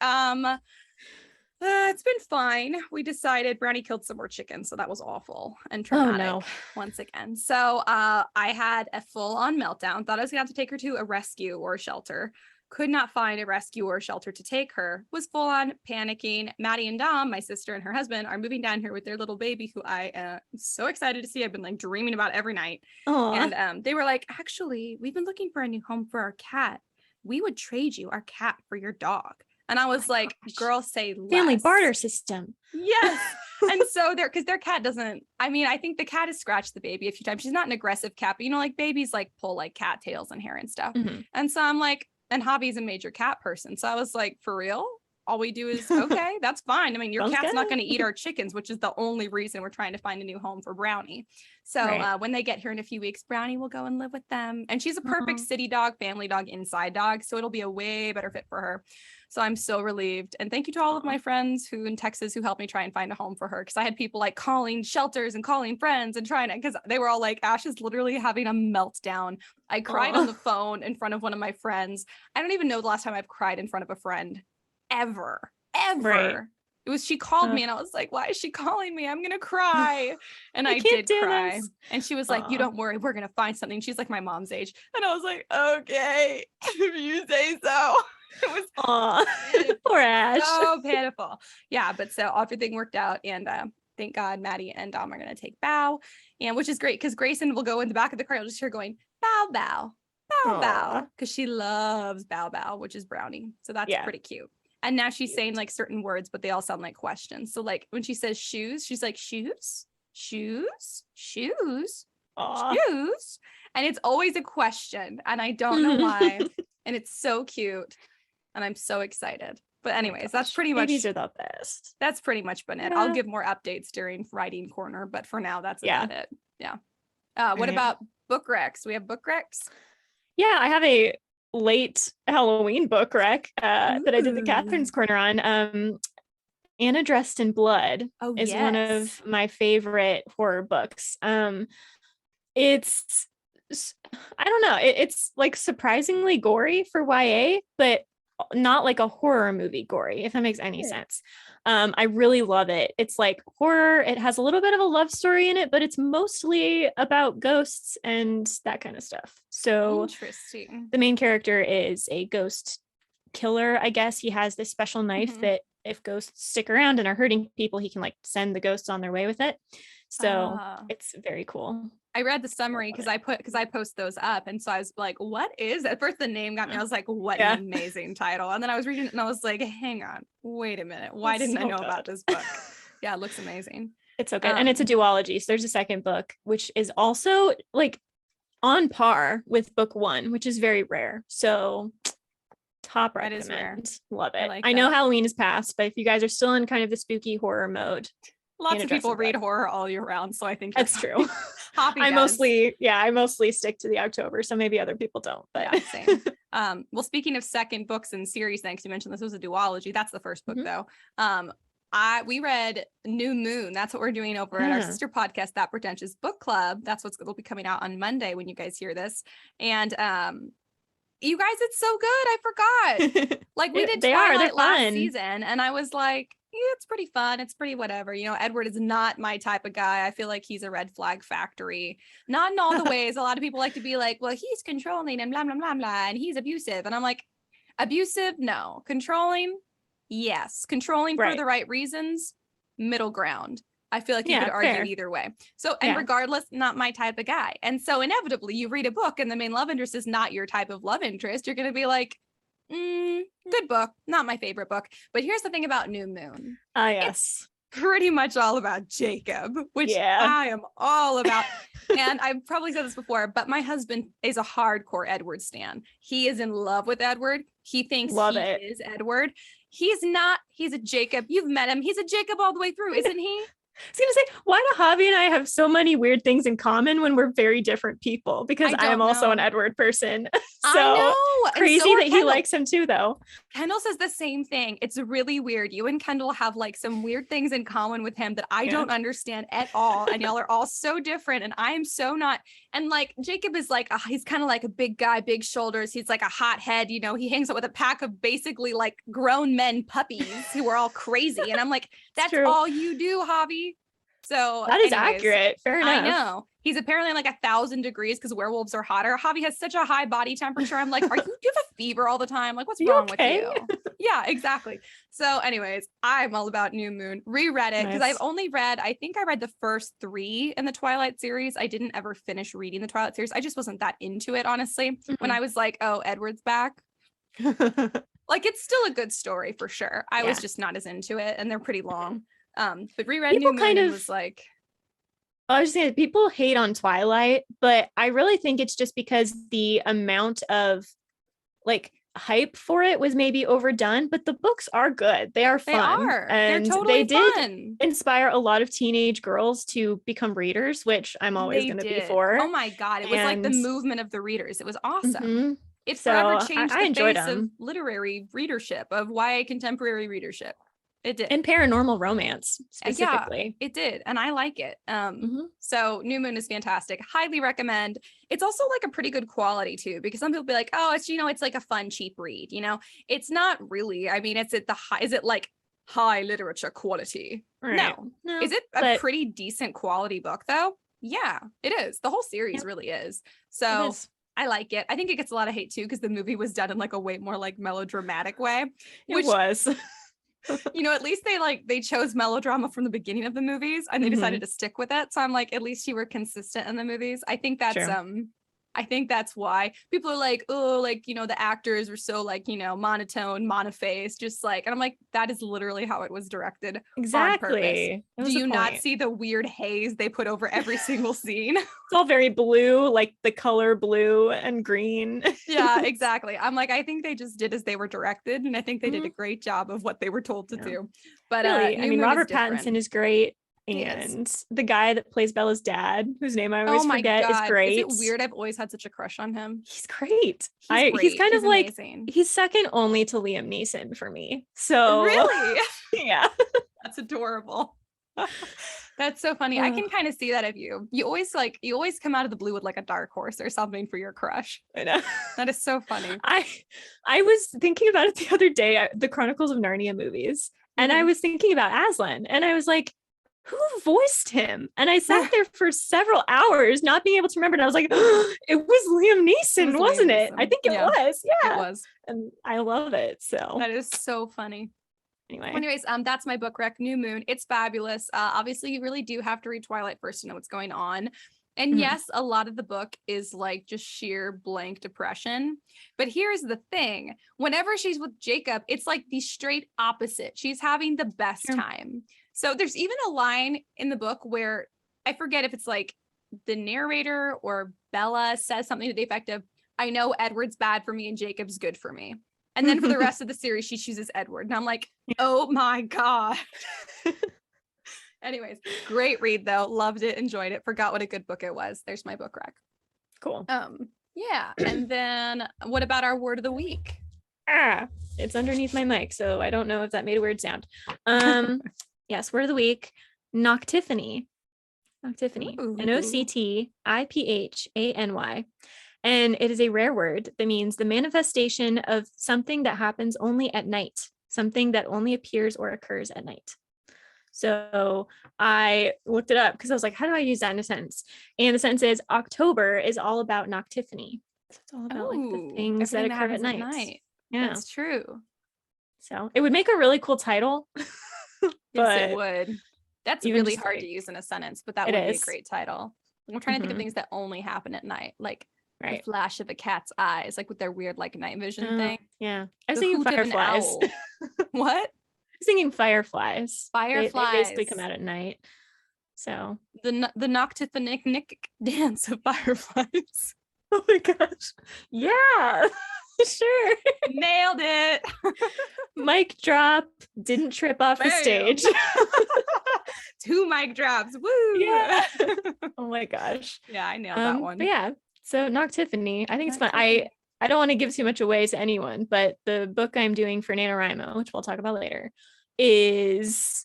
It's been fine. We decided Brownie killed some more chickens, so that was awful and traumatic once again. So I had a full-on meltdown. Thought I was gonna have to take her to a rescue or a shelter. Could not find a rescue or a shelter to take her. Was full-on panicking. Maddie and Dom, my sister and her husband, are moving down here with their little baby, who I am so excited to see. I've been like dreaming about every night. Aww. And they were like, actually, we've been looking for a new home for our cat. We would trade you our cat for your dog. And I was like, girl, say less. Family barter system. Yes. And so because their cat doesn't, I think the cat has scratched the baby a few times. She's not an aggressive cat, but like babies like pull like cat tails and hair and stuff. And so I'm like, and Hobby's a major cat person. So I was like, for real? All we do is, okay, that's fine. Your cat's not going to eat our chickens, which is the only reason we're trying to find a new home for Brownie. So when they get here in a few weeks, Brownie will go and live with them. And she's a perfect city dog, family dog, inside dog. So it'll be a way better fit for her. So I'm so relieved. And thank you to all of my friends who in Texas who helped me try and find a home for her. Because I had people like calling shelters and calling friends and trying to, because they were all like, Ash is literally having a meltdown. I cried on the phone in front of one of my friends. I don't even know the last time I've cried in front of a friend ever. Right. It was, she called me and I was like, why is she calling me? I'm going to cry. And I did cry. This. And she was like, you don't worry, we're going to find something. She's like my mom's age. And I was like, okay, if you say so. It was poor Ash. So pitiful. Yeah, but so everything worked out, and thank God Maddie and Dom are gonna take Bow, and which is great because Grayson will go in the back of the car. You'll just hear going bow bow bow bow because she loves Bow Bow, which is Brownie. So that's pretty cute. And now she's saying like certain words, but they all sound like questions. So like when she says shoes, she's like shoes, shoes, shoes, shoes, and it's always a question, and I don't know why, and it's so cute. And I'm so excited. But anyways, that's pretty much. Babies are the best. That's pretty much been it. I'll give more updates during writing corner, but for now, that's about it. Yeah. What about book recs? We have book recs? Yeah, I have a late Halloween book rec that I did the Catherine's Corner on. Anna Dressed in Blood is one of my favorite horror books. It's, I don't know, it's like surprisingly gory for YA, but not like a horror movie gory, if that makes any sense. I really love it. It's like horror. It has a little bit of a love story in it, but it's mostly about ghosts and that kind of stuff. So interesting. The main character is a ghost killer, I guess. He has this special knife that if ghosts stick around and are hurting people, he can like send the ghosts on their way with it. So it's very cool. I read the summary because I post those up. And so I was like, what is at first the name got me. I was like, what an amazing title. And then I was reading it and I was like, hang on, wait a minute. Why didn't I know about this book? Yeah, it looks amazing. It's so good. And it's a duology. So there's a second book, which is also like on par with book one, which is very rare. So top recommend. That is rare. Love it. I know Halloween is past, but if you guys are still in kind of the spooky horror mode, lots of people read horror all year round. So I think that's true. I mostly stick to the October. So maybe other people don't, but yeah, same. Well, speaking of second books and series, thanks. You mentioned this was a duology. That's the first book though. We read New Moon. That's what we're doing over at our sister podcast, That Pretentious Book Club. That's what's going to be coming out on Monday when you guys hear this. And you guys, it's so good. I forgot. Like we did Twilight last season, and I was like, yeah, it's pretty fun. It's pretty whatever. You know, Edward is not my type of guy. I feel like he's a red flag factory. Not in all the ways. A lot of people like to be like, well, he's controlling and blah, blah, blah, blah, and he's abusive. And I'm like, abusive? No. Controlling? Yes. Controlling for the right reasons? Middle ground. I feel like you could argue either way. So, and regardless, not my type of guy. And so inevitably you read a book and the main love interest is not your type of love interest. You're going to be like, good book, not my favorite book. But here's the thing about New Moon. Yes. It's pretty much all about Jacob, which I am all about. And I've probably said this before, but my husband is a hardcore Edward stan. He is in love with Edward. He thinks is Edward. He's not. He's a Jacob. You've met him. He's a Jacob all the way through, isn't he? I was gonna say, why do Javi and I have so many weird things in common when we're very different people? Because I am also an Edward person. So I know. Crazy that he likes him too, though. Kendall says the same thing. It's really weird. You and Kendall have like some weird things in common with him that I don't understand at all. And y'all are all so different. And I am so not. And like Jacob is like, he's kind of like a big guy, big shoulders. He's like a hot head. You know, he hangs out with a pack of basically like grown men puppies who are all crazy. And I'm like, that's all you do, Javi. So that is accurate. Fair enough. I know. He's apparently like 1,000 degrees because werewolves are hotter. Javi has such a high body temperature. I'm like, do you have a fever all the time? Like, what's wrong with you? Yeah, exactly. So anyways, I'm all about New Moon. Reread it because I've only read, I think I read the first 3 in the Twilight series. I didn't ever finish reading the Twilight series. I just wasn't that into it, honestly. When I was like, oh, Edward's back. Like, it's still a good story for sure. I was just not as into it, and they're pretty long. But reread New Moon was like, I was saying people hate on Twilight, but I really think it's just because the amount of like hype for it was maybe overdone, but the books are good. They are fun. And they're totally did inspire a lot of teenage girls to become readers, which I'm always going to be for. Oh my God. It was like the movement of the readers. It was awesome. It forever changed the face of literary readership, of YA contemporary readership. It did. And paranormal romance specifically. Yeah, it did. And I like it. So New Moon is fantastic. Highly recommend. It's also like a pretty good quality too, because some people be like, oh, it's, it's like a fun, cheap read. It's not really. I mean, is it like high literature quality? Right. No. Is it a pretty decent quality book though? Yeah, it is. The whole series really is. So I like it. I think it gets a lot of hate too, because the movie was done in like a way more like melodramatic way. It was. At least they chose melodrama from the beginning of the movies and they decided to stick with it. So I'm like, at least you were consistent in the movies. I think that's I think that's why people are like, oh, like, the actors were so like, monotone, monofaced, just like, and I'm like, that is literally how it was directed. Exactly. On purpose. Do you not see the weird haze they put over every single scene? It's all very blue, like the color blue and green. Yeah, exactly. I'm like, I think they just did as they were directed. And I think they did a great job of what they were told to do. But really, I mean, Robert Pattinson is great. And the guy that plays Bella's dad, whose name I always forget, is great. Is it weird? I've always had such a crush on him. He's great. He's kind of like amazing. He's second only to Liam Neeson for me. So really, yeah, that's adorable. That's so funny. I can kind of see that of you. You always come out of the blue with like a dark horse or something for your crush. I know. That is so funny. I was thinking about it the other day, the Chronicles of Narnia movies, and I was thinking about Aslan, and I was like, who voiced him? And I sat there for several hours not being able to remember. And I was like, oh, it was Liam Neeson, wasn't it? I think it was. Yeah, it was. And I love it. So that is so funny. Anyways, that's my book rec, New Moon. It's fabulous. Obviously, you really do have to read Twilight first to know what's going on. And yes, a lot of the book is like just sheer blank depression. But here's the thing. Whenever she's with Jacob, it's like the straight opposite. She's having the best time. So there's even a line in the book where I forget if it's like the narrator or Bella says something to the effect of, I know Edward's bad for me and Jacob's good for me. And then for the rest of the series, she chooses Edward. And I'm like, oh my God. Anyways, great read though. Loved it, enjoyed it, forgot what a good book it was. There's my book rack. Cool. Yeah. And then what about our word of the week? It's underneath my mic, so I don't know if that made a weird sound. Yes, word of the week, Noctiphany. Noctiphany. Noctiphany. And it is a rare word that means the manifestation of something that happens only at night, something that only appears or occurs at night. So I looked it up because I was like, how do I use that in a sentence? And the sentence is October is all about Noctiphany. So it's all about like the things that occur at night. Yeah, that's true. So it would make a really cool title. Yes, it would. That's really hard to use in a sentence, but that would be a great title. I'm trying to think of things that only happen at night, like the flash of a cat's eyes, like with their weird like night vision thing. Yeah, I was thinking fireflies. What? Singing fireflies. They basically come out at night. So the noctiphonic dance of fireflies. Oh my gosh. Yeah. Sure. Nailed it. Mic drop. Didn't trip off the stage. 2 mic drops. Woo. Yeah. Oh my gosh. Yeah, I nailed that one. But yeah. So Noctiphany. I think it's fun. I don't want to give too much away to anyone, but the book I'm doing for NaNoWriMo, which we'll talk about later, is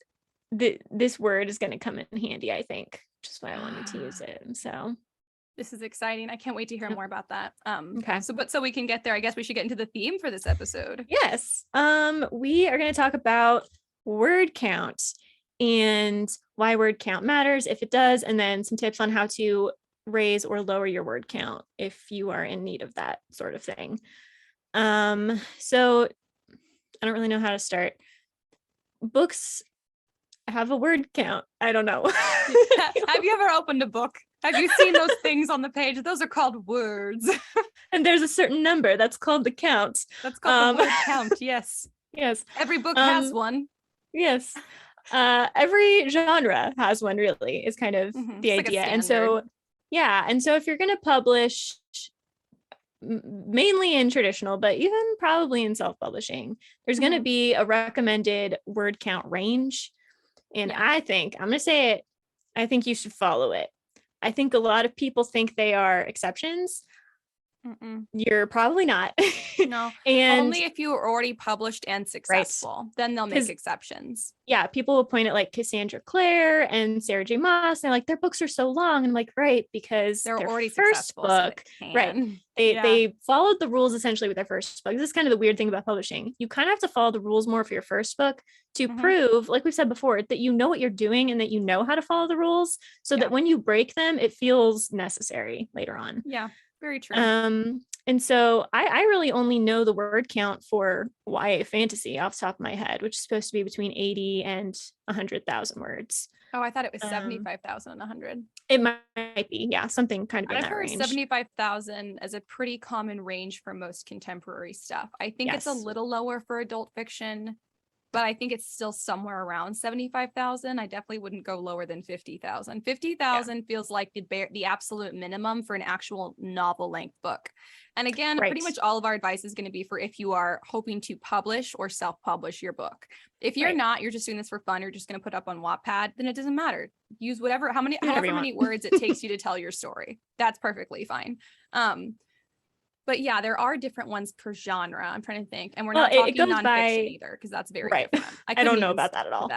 this word is going to come in handy, I think, which is why I wanted to use it. So this is exciting. I can't wait to hear more about that. Okay. So we can get there, I guess we should get into the theme for this episode. Yes. We are going to talk about word count and why word count matters, if it does, and then some tips on how to raise or lower your word count if you are in need of that sort of thing. So I don't really know how to start. Books have a word count. I don't know. Have you ever opened a book? Have you seen those things on the page? Those are called words. And there's a certain number that's called the count. That's called the word count. Yes. Yes. Every book has one. Yes. Every genre has one, really, is kind of the idea. And so, yeah. And so if you're going to publish mainly in traditional, but even probably in self-publishing, there's going to be a recommended word count range. And I think, I'm going to say it, I think you should follow it. I think a lot of people think they are exceptions. You're probably not. No. And only if you are already published and successful, then they'll make exceptions. Yeah, people will point at like Cassandra Clare and Sarah J. Maas. They're like, their books are so long. And I'm like, right, because they're their already first successful, book, so right? They followed the rules essentially with their first book. This is kind of the weird thing about publishing. You kind of have to follow the rules more for your first book to prove, like we've said before, that you know what you're doing and that you know how to follow the rules, so that when you break them, it feels necessary later on. Yeah. Very true. And so I really only know the word count for YA fantasy off the top of my head, which is supposed to be between 80 and 100,000 words. Oh, I thought it was 75,000 and 100. It might be, yeah, something kind of in I've that heard range. 75,000 as a pretty common range for most contemporary stuff. I think it's a little lower for adult fiction, but I think it's still somewhere around 75,000. I definitely wouldn't go lower than 50,000. 50,000 feels like the absolute minimum for an actual novel length book. And again, pretty much all of our advice is going to be for if you are hoping to publish or self-publish your book. If you're not, you're just doing this for fun, you're just going to put up on Wattpad, then it doesn't matter. Use however many words it takes you to tell your story. That's perfectly fine. But yeah, there are different ones per genre. I'm trying to think. And we're not talking nonfiction either, because that's very different. I don't know about that at all.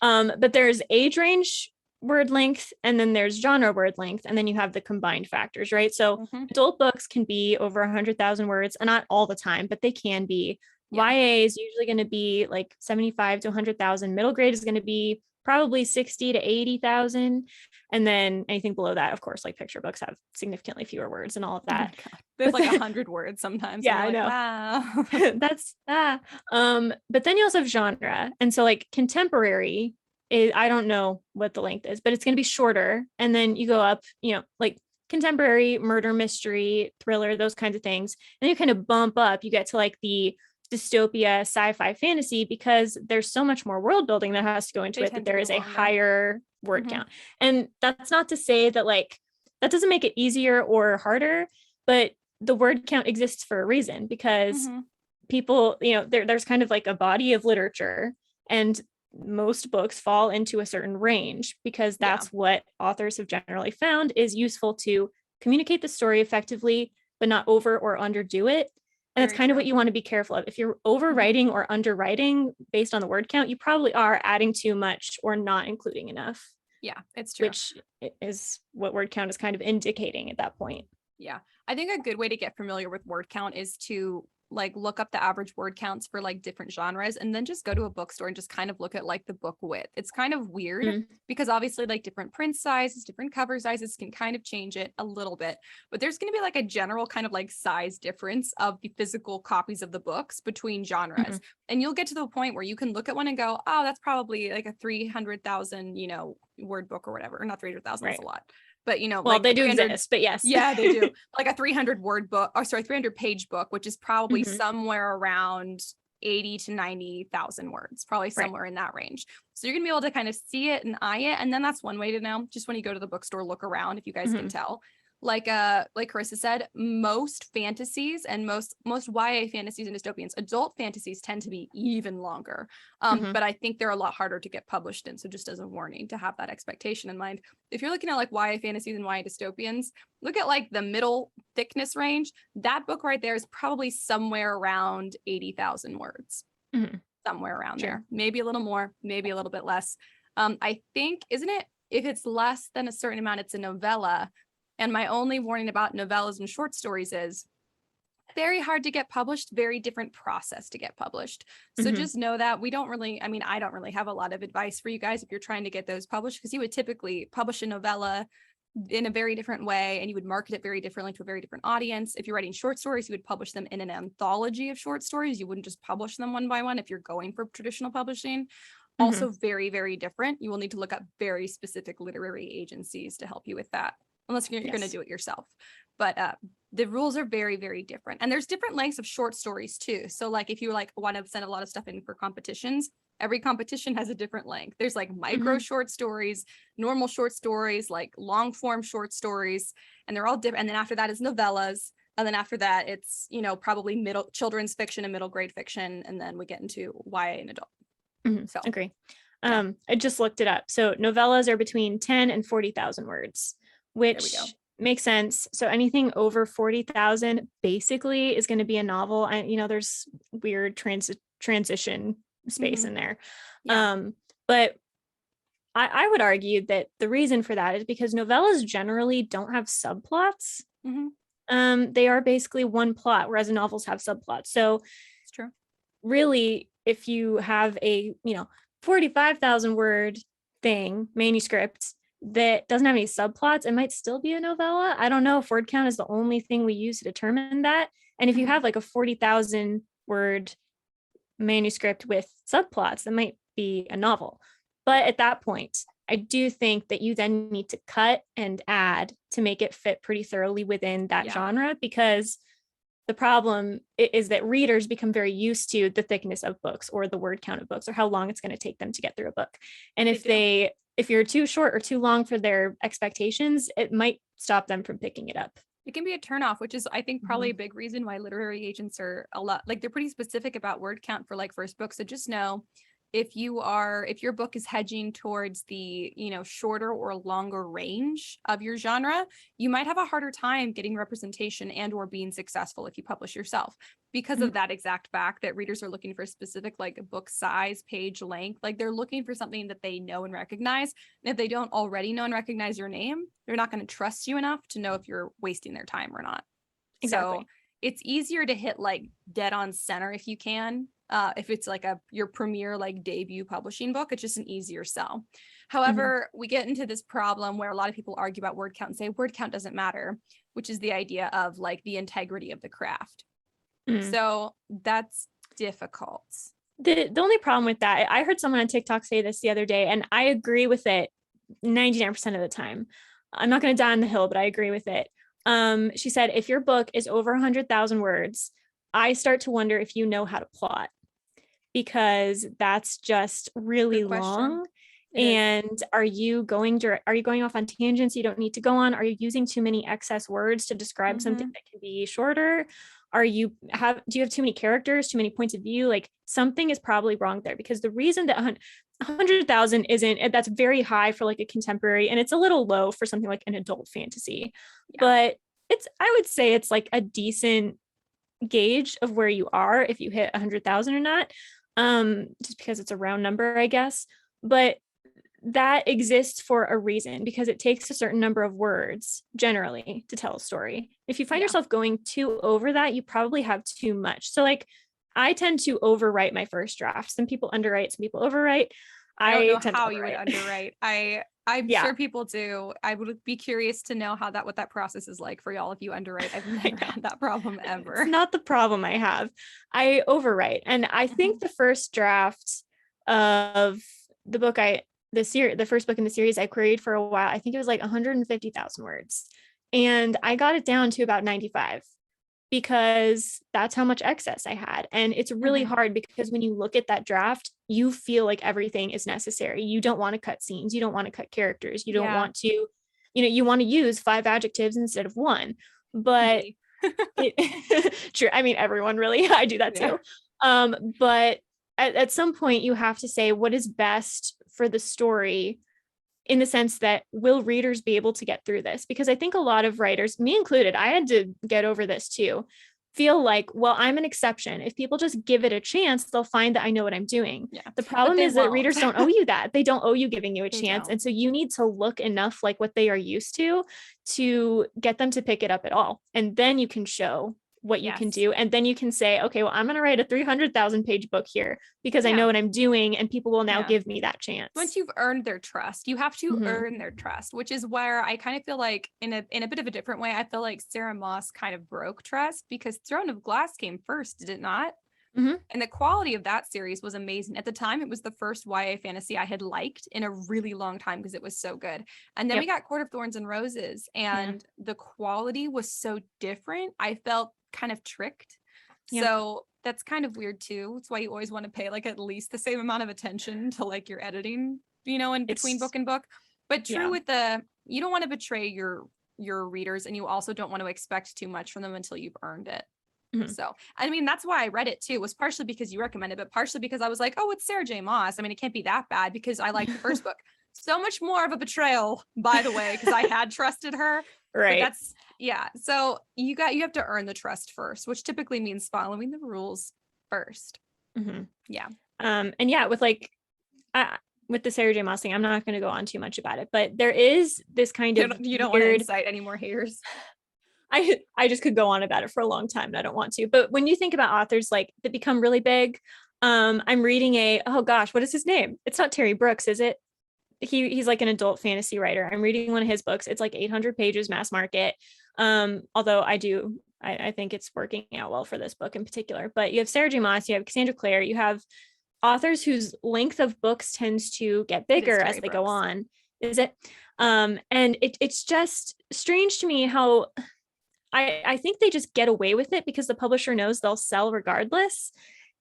But there's age range word length, and then there's genre word length, and then you have the combined factors, right? So adult books can be over 100,000 words, and not all the time, but they can be. YA is usually going to be like 75 to 100,000. Middle grade is going to be probably 60 to 80,000. And then anything below that, of course, like picture books have significantly fewer words and all of that. There's like 100 words sometimes. Yeah, I know. Wow. That's but then you also have genre. And so like contemporary I don't know what the length is, but it's going to be shorter. And then you go up, like contemporary, murder, mystery, thriller, those kinds of things. And you kind of bump up, you get to like the dystopia, sci-fi, fantasy, because there's so much more world building that has to go into They it, that tend to there be is a longer. higher word count. And that's not to say that like, that doesn't make it easier or harder, but the word count exists for a reason, because people, there's kind of like a body of literature, and most books fall into a certain range, because that's what authors have generally found is useful to communicate the story effectively, but not over or underdo it. And that's kind of what you want to be careful of. If you're overwriting or underwriting based on the word count, you probably are adding too much or not including enough. Yeah, it's true. Which is what word count is kind of indicating at that point. Yeah. I think a good way to get familiar with word count is to like look up the average word counts for like different genres, and then just go to a bookstore and just kind of look at like the book width. It's kind of weird because obviously like different print sizes, different cover sizes can kind of change it a little bit, but there's going to be like a general kind of like size difference of the physical copies of the books between genres. And you'll get to the point where you can look at one and go, oh, that's probably like a 300,000, word book or whatever. Or not 300,000, that's a lot. But well, like they do exist, but yes. Yeah, they do. Like a 300 page book, which is probably somewhere around 80 to 90,000 words, probably somewhere in that range. So you're gonna be able to kind of see it and eye it. And then that's one way to know. Just when you go to the bookstore, look around if you guys can tell. Like Karissa said, most fantasies and most YA fantasies and dystopians, adult fantasies tend to be even longer. But I think they're a lot harder to get published in. So just as a warning, to have that expectation in mind. If you're looking at like YA fantasies and YA dystopians, look at like the middle thickness range. That book right there is probably somewhere around 80,000 words. Somewhere around there. Maybe a little more, maybe a little bit less. I think, isn't it, if it's less than a certain amount, it's a novella. And my only warning about novellas and short stories is very hard to get published, very different process to get published. So just know that I don't really have a lot of advice for you guys if you're trying to get those published, because you would typically publish a novella in a very different way, and you would market it very differently to a very different audience. If you're writing short stories, you would publish them in an anthology of short stories. You wouldn't just publish them one by one if you're going for traditional publishing. Also very, very different. You will need to look up very specific literary agencies to help you with that, unless you're going to do it yourself. But the rules are very, very different. And there's different lengths of short stories too. So like if you like want to send a lot of stuff in for competitions, every competition has a different length. There's like micro short stories, normal short stories, like long form short stories, and they're all different. And then after that is novellas. And then after that, it's, probably middle children's fiction and middle grade fiction. And then we get into YA and adult. So agree. I just looked it up. So novellas are between 10 and 40,000 words, which makes sense. So anything over 40,000 basically is going to be a novel. And, there's weird transition space in there. But I would argue that the reason for that is because novellas generally don't have subplots. They are basically one plot, whereas novels have subplots. So it's true. Really, if you have a 45,000 word manuscript that doesn't have any subplots, it might still be a novella. I don't know if word count is the only thing we use to determine that. And if you have like a 40,000 word manuscript with subplots, that might be a novel. But at that point, I do think that you then need to cut and add to make it fit pretty thoroughly within that genre, because the problem is that readers become very used to the thickness of books or the word count of books or how long it's going to take them to get through a book. And if you're too short or too long for their expectations, it might stop them from picking it up. It can be a turnoff, which is, I think, probably a big reason why literary agents are a lot, like, they're pretty specific about word count for like first books. So just know if your book is hedging towards the, shorter or longer range of your genre, you might have a harder time getting representation and or being successful if you publish yourself, because of that exact fact that readers are looking for a specific like book size, page length. Like they're looking for something that they know and recognize. And if they don't already know and recognize your name, they're not going to trust you enough to know if you're wasting their time or not. Exactly. So it's easier to hit like dead on center if you can. If it's like your premiere like debut publishing book, it's just an easier sell. However, we get into this problem where a lot of people argue about word count and say word count doesn't matter, which is the idea of like the integrity of the craft. So that's difficult. The only problem with that, I heard someone on TikTok say this the other day, and I agree with it 99% of the time. I'm not going to die on the hill, but I agree with it. She said, if your book is over 100,000 words, I start to wonder if you know how to plot, because that's just really Good question. long. It is. And are you going off on tangents you don't need to go on? Are you using too many excess words to describe something that can be shorter? Do you have too many characters, too many points of view? Like, something is probably wrong there, because the reason that 100,000 isn't, that's very high for like a contemporary, and it's a little low for something like an adult fantasy. Yeah. But I would say it's like a decent gauge of where you are if you hit 100,000 or not, just because it's a round number, I guess. But that exists for a reason, because it takes a certain number of words generally to tell a story. If you find yourself going too over that, you probably have too much. So like, I tend to overwrite my first draft. Some people underwrite, some people overwrite. I don't know tend how to you would overwrite. underwrite. I'm sure people do. I would be curious to know what that process is like for y'all if you underwrite. I've never had that problem ever. It's not the problem I have. I overwrite. And I think the first draft of the book the first book in the series I queried for a while, I think it was like 150,000 words. And I got it down to about 95, because that's how much excess I had. And it's really hard, because when you look at that draft, you feel like everything is necessary. You don't want to cut scenes. You don't want to cut characters. You don't want to, you want to use 5 adjectives instead of 1. But true. I mean, everyone really, I do that too. But at some point you have to say what is best for the story, in the sense that, will readers be able to get through this? Because I think a lot of writers, me included, I had to get over this too, feel like, well, I'm an exception. If people just give it a chance, they'll find that I know what I'm doing. Yeah. The problem is that readers don't owe you that. They don't owe you giving you a chance. And so you need to look enough like what they are used to get them to pick it up at all. And then you can show what you can do. And then you can say, okay, well, I'm going to write a 300,000 page book here, because I know what I'm doing, and people will now give me that chance. Once you've earned their trust, you have to earn their trust, which is where I kind of feel like, in a bit of a different way, I feel like Sarah Moss kind of broke trust, because Throne of Glass came first, did it not? And the quality of that series was amazing. At the time, it was the first YA fantasy I had liked in a really long time, because it was so good. And then we got Court of Thorns and Roses, and the quality was so different. I felt kind of tricked. So that's kind of weird too. It's why you always want to pay like at least the same amount of attention to like your editing, in between book and book. But true with you don't want to betray your readers, and you also don't want to expect too much from them until you've earned it. So, I mean, that's why I read it too, was partially because you recommended, but partially because I was like, oh, it's Sarah J. Maas. I mean, it can't be that bad, because I liked the first book. So much more of a betrayal, by the way, because I had trusted her. Right. But that's, so you have to earn the trust first, which typically means following the rules first. Yeah. And with with the Sarah J. Maas thing, I'm not going to go on too much about it, but there is this kind of you don't want to incite any more haters. I just could go on about it for a long time, and I don't want to. But when you think about authors like that become really big, I'm reading oh gosh, what is his name? It's not Terry Brooks, is it? He's like an adult fantasy writer. I'm reading one of his books. It's like 800 pages, mass market. Although I think it's working out well for this book in particular. But you have Sarah J. Maas, you have Cassandra Clare, you have authors whose length of books tends to get bigger as they go on. Is it? And it's just strange to me how I think they just get away with it, because the publisher knows they'll sell regardless.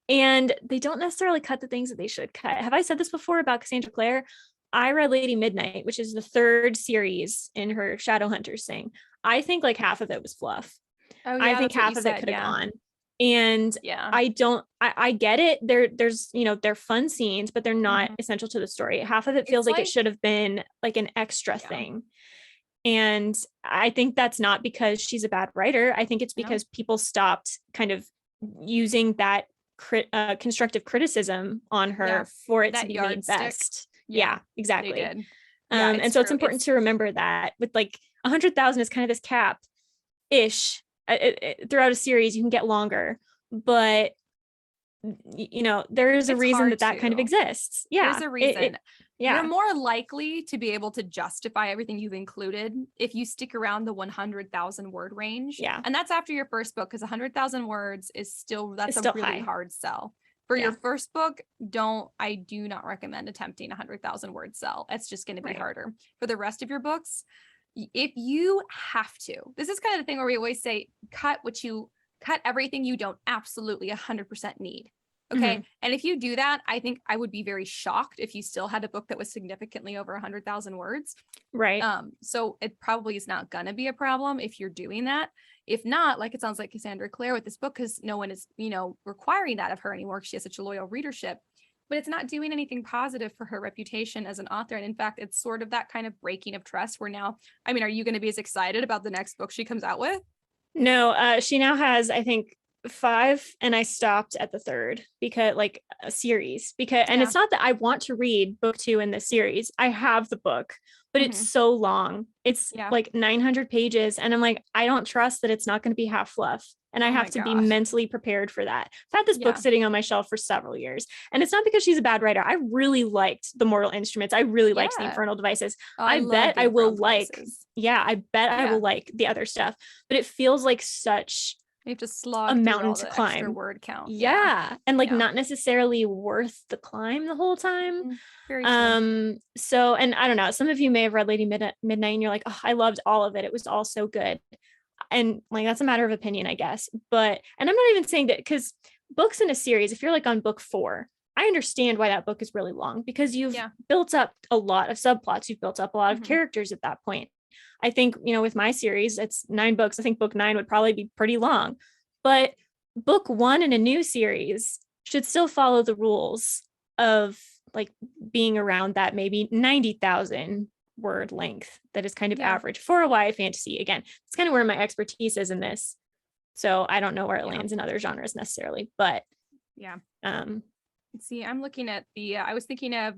And they don't necessarily cut the things that they should cut. Have I said this before about Cassandra Clare? I read Lady Midnight, which is the 3rd series in her Shadowhunters thing. I think like half of it was fluff. I think half of it could have gone. And I get it. There's, they're fun scenes, but they're not essential to the story. Half of it feels like it should have been like an extra thing. And I think that's not because she's a bad writer. I think it's because people stopped kind of using that constructive criticism on her for it to be made best. Yeah, exactly. And so it's important to remember that with like 100,000 is kind of this cap ish. Throughout a series, you can get longer, but there is a reason that kind of exists. Yeah, there's a reason. You're more likely to be able to justify everything you've included if you stick around the 100,000 word range. Yeah. And that's after your first book, because 100,000 words is that's a really hard sell. For your first book, I do not recommend attempting 100,000 word sell. It's just going to be harder. For the rest of your books, if you have to, this is kind of the thing where we always say, cut everything you don't absolutely 100% need. Okay. And if you do that, I think I would be very shocked if you still had a book that was significantly over 100,000 words. Right. So it probably is not going to be a problem if you're doing that. If not, like it sounds like Cassandra Clare with this book, because no one is, requiring that of her anymore. She has such a loyal readership, but it's not doing anything positive for her reputation as an author. And in fact, it's sort of that kind of breaking of trust where now, are you going to be as excited about the next book she comes out with? No, she now has, I think, 5, and I stopped at the 3rd because like a series and it's not that I want to read book 2 in this series. I have the book, but it's so long. It's like 900 pages. And I'm like, I don't trust that it's not going to be half fluff. And I have to be mentally prepared for that. I've had this book sitting on my shelf for several years. And it's not because she's a bad writer. I really liked The Mortal Instruments. I really liked The Infernal Devices. I bet I will like the other stuff. But it feels like such you have to slog a mountain to climb. Extra word count. And like not necessarily worth the climb the whole time. Very true. So, and I don't know, some of you may have read Lady Midnight and you're like, oh, I loved all of it. It was all so good. And like, that's a matter of opinion, I guess. But, and I'm not even saying that, because books in a series, if you're like on book 4, I understand why that book is really long, because you've built up a lot of subplots. You've built up a lot of characters at that point. I think, with my series, it's 9 books. I think book 9 would probably be pretty long, but book 1 in a new series should still follow the rules of like being around that maybe 90,000 word length that is kind of average for a YA fantasy. Again, it's kind of where my expertise is in this. So I don't know where it lands in other genres necessarily, but see, I'm looking at I was thinking of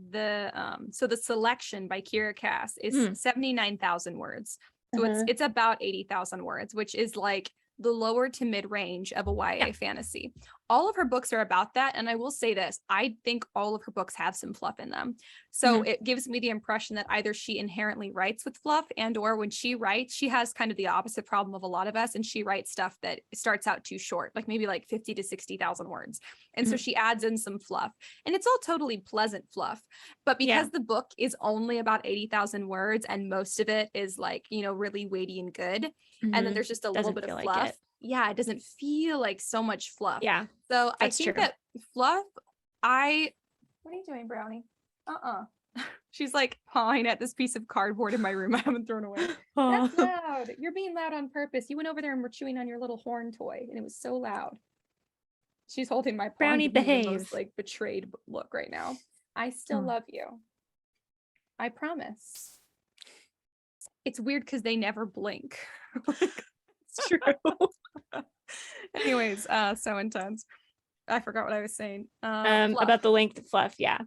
so the Selection by Kira Cass is 79,000 words. So it's about 80,000 words, which is like the lower to mid range of a YA fantasy. All of her books are about that. And I will say this, I think all of her books have some fluff in them. So it gives me the impression that either she inherently writes with fluff, and or when she writes, she has kind of the opposite problem of a lot of us. And she writes stuff that starts out too short, like maybe like 50 to 60,000 words. And so she adds in some fluff, and it's all totally pleasant fluff. But because the book is only about 80,000 words and most of it is like, really weighty and good. And then there's just a little bit of fluff. It doesn't feel like so much fluff. So I think that fluff, what are you doing, Brownie? She's like pawing at this piece of cardboard in my room I haven't thrown away. That's loud. You're being loud on purpose. You went over there and were chewing on your little horn toy, and it was so loud. She's holding my Brownie behave. The most like betrayed look right now. I still love you. I promise. It's weird because they never blink. It's true. Anyways, so intense. I forgot what I was saying. About the length of fluff. Yes,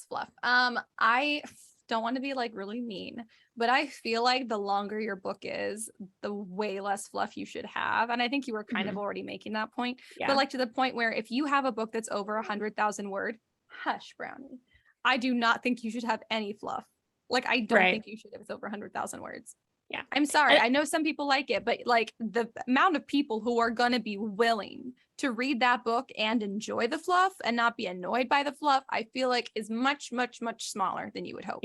fluff. I don't want to be like really mean, but I feel like the longer your book is, the way less fluff you should have. And I think you were kind of already making that point. But like to the point where if you have a book that's over 100,000 word, hush, Brownie. I do not think you should have any fluff. Like I don't think you should if it's over 100,000 words. I'm sorry. I know some people like it, but like the amount of people who are going to be willing to read that book and enjoy the fluff and not be annoyed by the fluff, I feel like is much, much, much smaller than you would hope.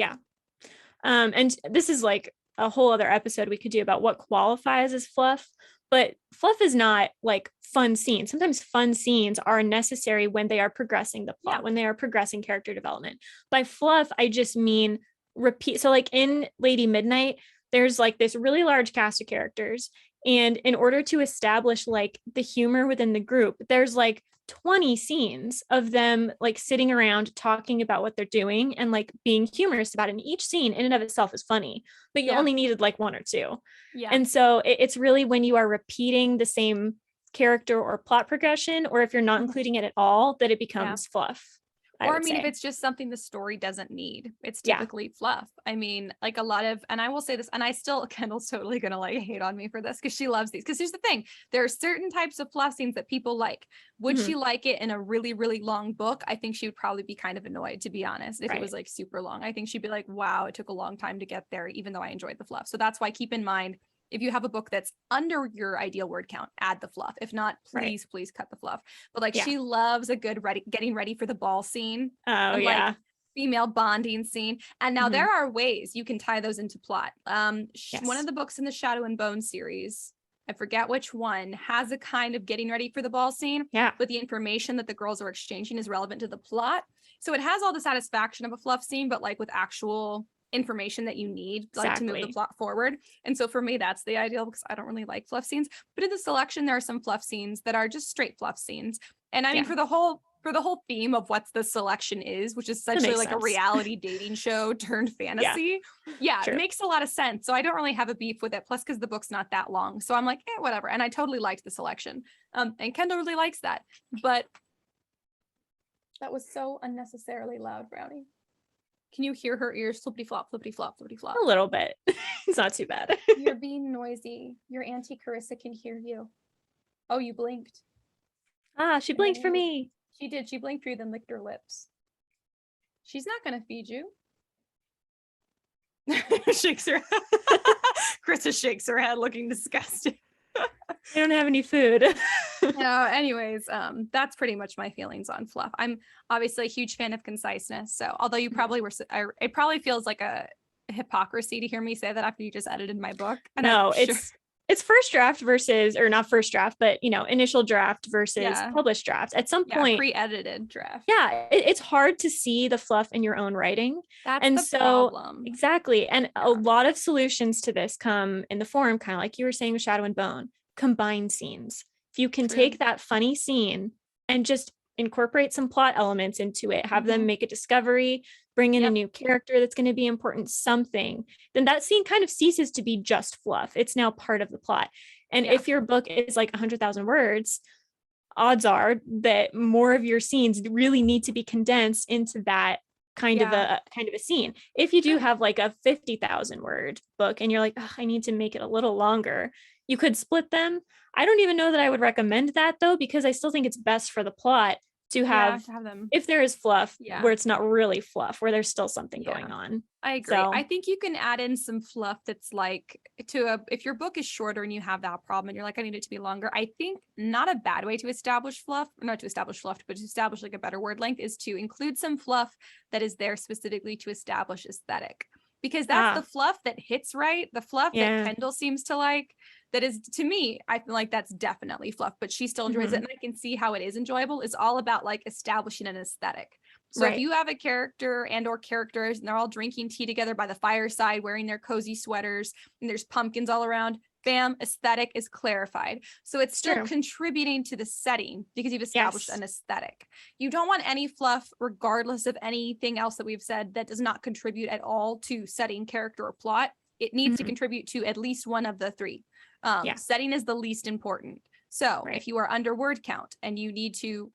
And this is like a whole other episode we could do about what qualifies as fluff, but fluff is not like fun scenes. Sometimes fun scenes are necessary when they are progressing the plot, when they are progressing character development. By fluff, I just mean repeat. So like in Lady Midnight, there's like this really large cast of characters. And in order to establish like the humor within the group, there's like 20 scenes of them like sitting around talking about what they're doing and like being humorous about it. And each scene in and of itself is funny, but you only needed like 1 or 2. And so it's really when you are repeating the same character or plot progression, or if you're not including it at all, that it becomes fluff. Or I mean, if it's just something the story doesn't need, it's typically fluff. I mean, like a lot of, and I will say this, and Kendall's totally going to like hate on me for this because she loves these. Because here's the thing, there are certain types of fluff scenes that people like. Would she like it in a really, really long book? I think she would probably be kind of annoyed, to be honest, if it was like super long. I think she'd be like, wow, it took a long time to get there, even though I enjoyed the fluff. So that's why keep in mind, if you have a book that's under your ideal word count, add the fluff. If not, please cut the fluff. But like she loves a good getting ready for the ball scene. Oh, like female bonding scene. And now there are ways you can tie those into plot. One of the books in the Shadow and Bone series, I forget which one, has a kind of getting ready for the ball scene. Yeah. But the information that the girls are exchanging is relevant to the plot. So it has all the satisfaction of a fluff scene, but like with actual information that you need like to move the plot forward. And so for me, that's the ideal, because I don't really like fluff scenes. But in the selection, there are some fluff scenes that are just straight fluff scenes. And I mean, for the whole theme of what the selection is, which is essentially like a reality dating show turned fantasy. It makes a lot of sense. So I don't really have a beef with it. Plus, because the book's not that long. So I'm like, whatever. And I totally liked the selection. And Kendall really likes that. But that was so unnecessarily loud, Brownie. Can you hear her ears flippity flop, flippity flop, flippity flop? A little bit. It's not too bad. You're being noisy. Your Auntie Karissa can hear you. Oh, you blinked. Ah, she blinked for me. She did. She blinked for you, then licked her lips. She's not going to feed you. Shakes her head. Karissa shakes her head, looking disgusted. I don't have any food. Anyways, that's pretty much my feelings on fluff. I'm obviously a huge fan of conciseness. So although you probably were, it probably feels like a hypocrisy to hear me say that after you just edited my book. And no, it's first draft versus, or not first draft, but initial draft versus published draft. At some point, pre-edited draft. Yeah, it's hard to see the fluff in your own writing. That's the problem. Exactly. And a lot of solutions to this come in the form, kind of like you were saying with Shadow and Bone, combine scenes. If you can take that funny scene and just incorporate some plot elements into it, have them make a discovery, bring in a new character that's going to be important, something, then that scene kind of ceases to be just fluff. It's now part of the plot. And if your book is like 100,000 words, odds are that more of your scenes really need to be condensed into that kind of a scene. If you do have like a 50,000 word book and you're like, I need to make it a little longer, you could split them. I don't even know that I would recommend that though, because I still think it's best for the plot to have them, if there is fluff, where it's not really fluff, where there's still something going on. I agree. So, I think you can add in some fluff that's like if your book is shorter and you have that problem and you're like, I need it to be longer. I think not a bad way to establish fluff, not to establish fluff, but to establish like a better word length is to include some fluff that is there specifically to establish aesthetic. Because that's the fluff that hits right. The fluff that Kendall seems to like, that is, to me, I feel like that's definitely fluff, but she still enjoys it. And I can see how it is enjoyable. It's all about like establishing an aesthetic. So if you have a character and or characters and they're all drinking tea together by the fireside, wearing their cozy sweaters, and there's pumpkins all around, bam, aesthetic is clarified. So it's still contributing to the setting because you've established an aesthetic. You don't want any fluff, regardless of anything else that we've said, that does not contribute at all to setting, character, or plot. It needs to contribute to at least one of the three. Setting is the least important. So if you are under word count and you need to,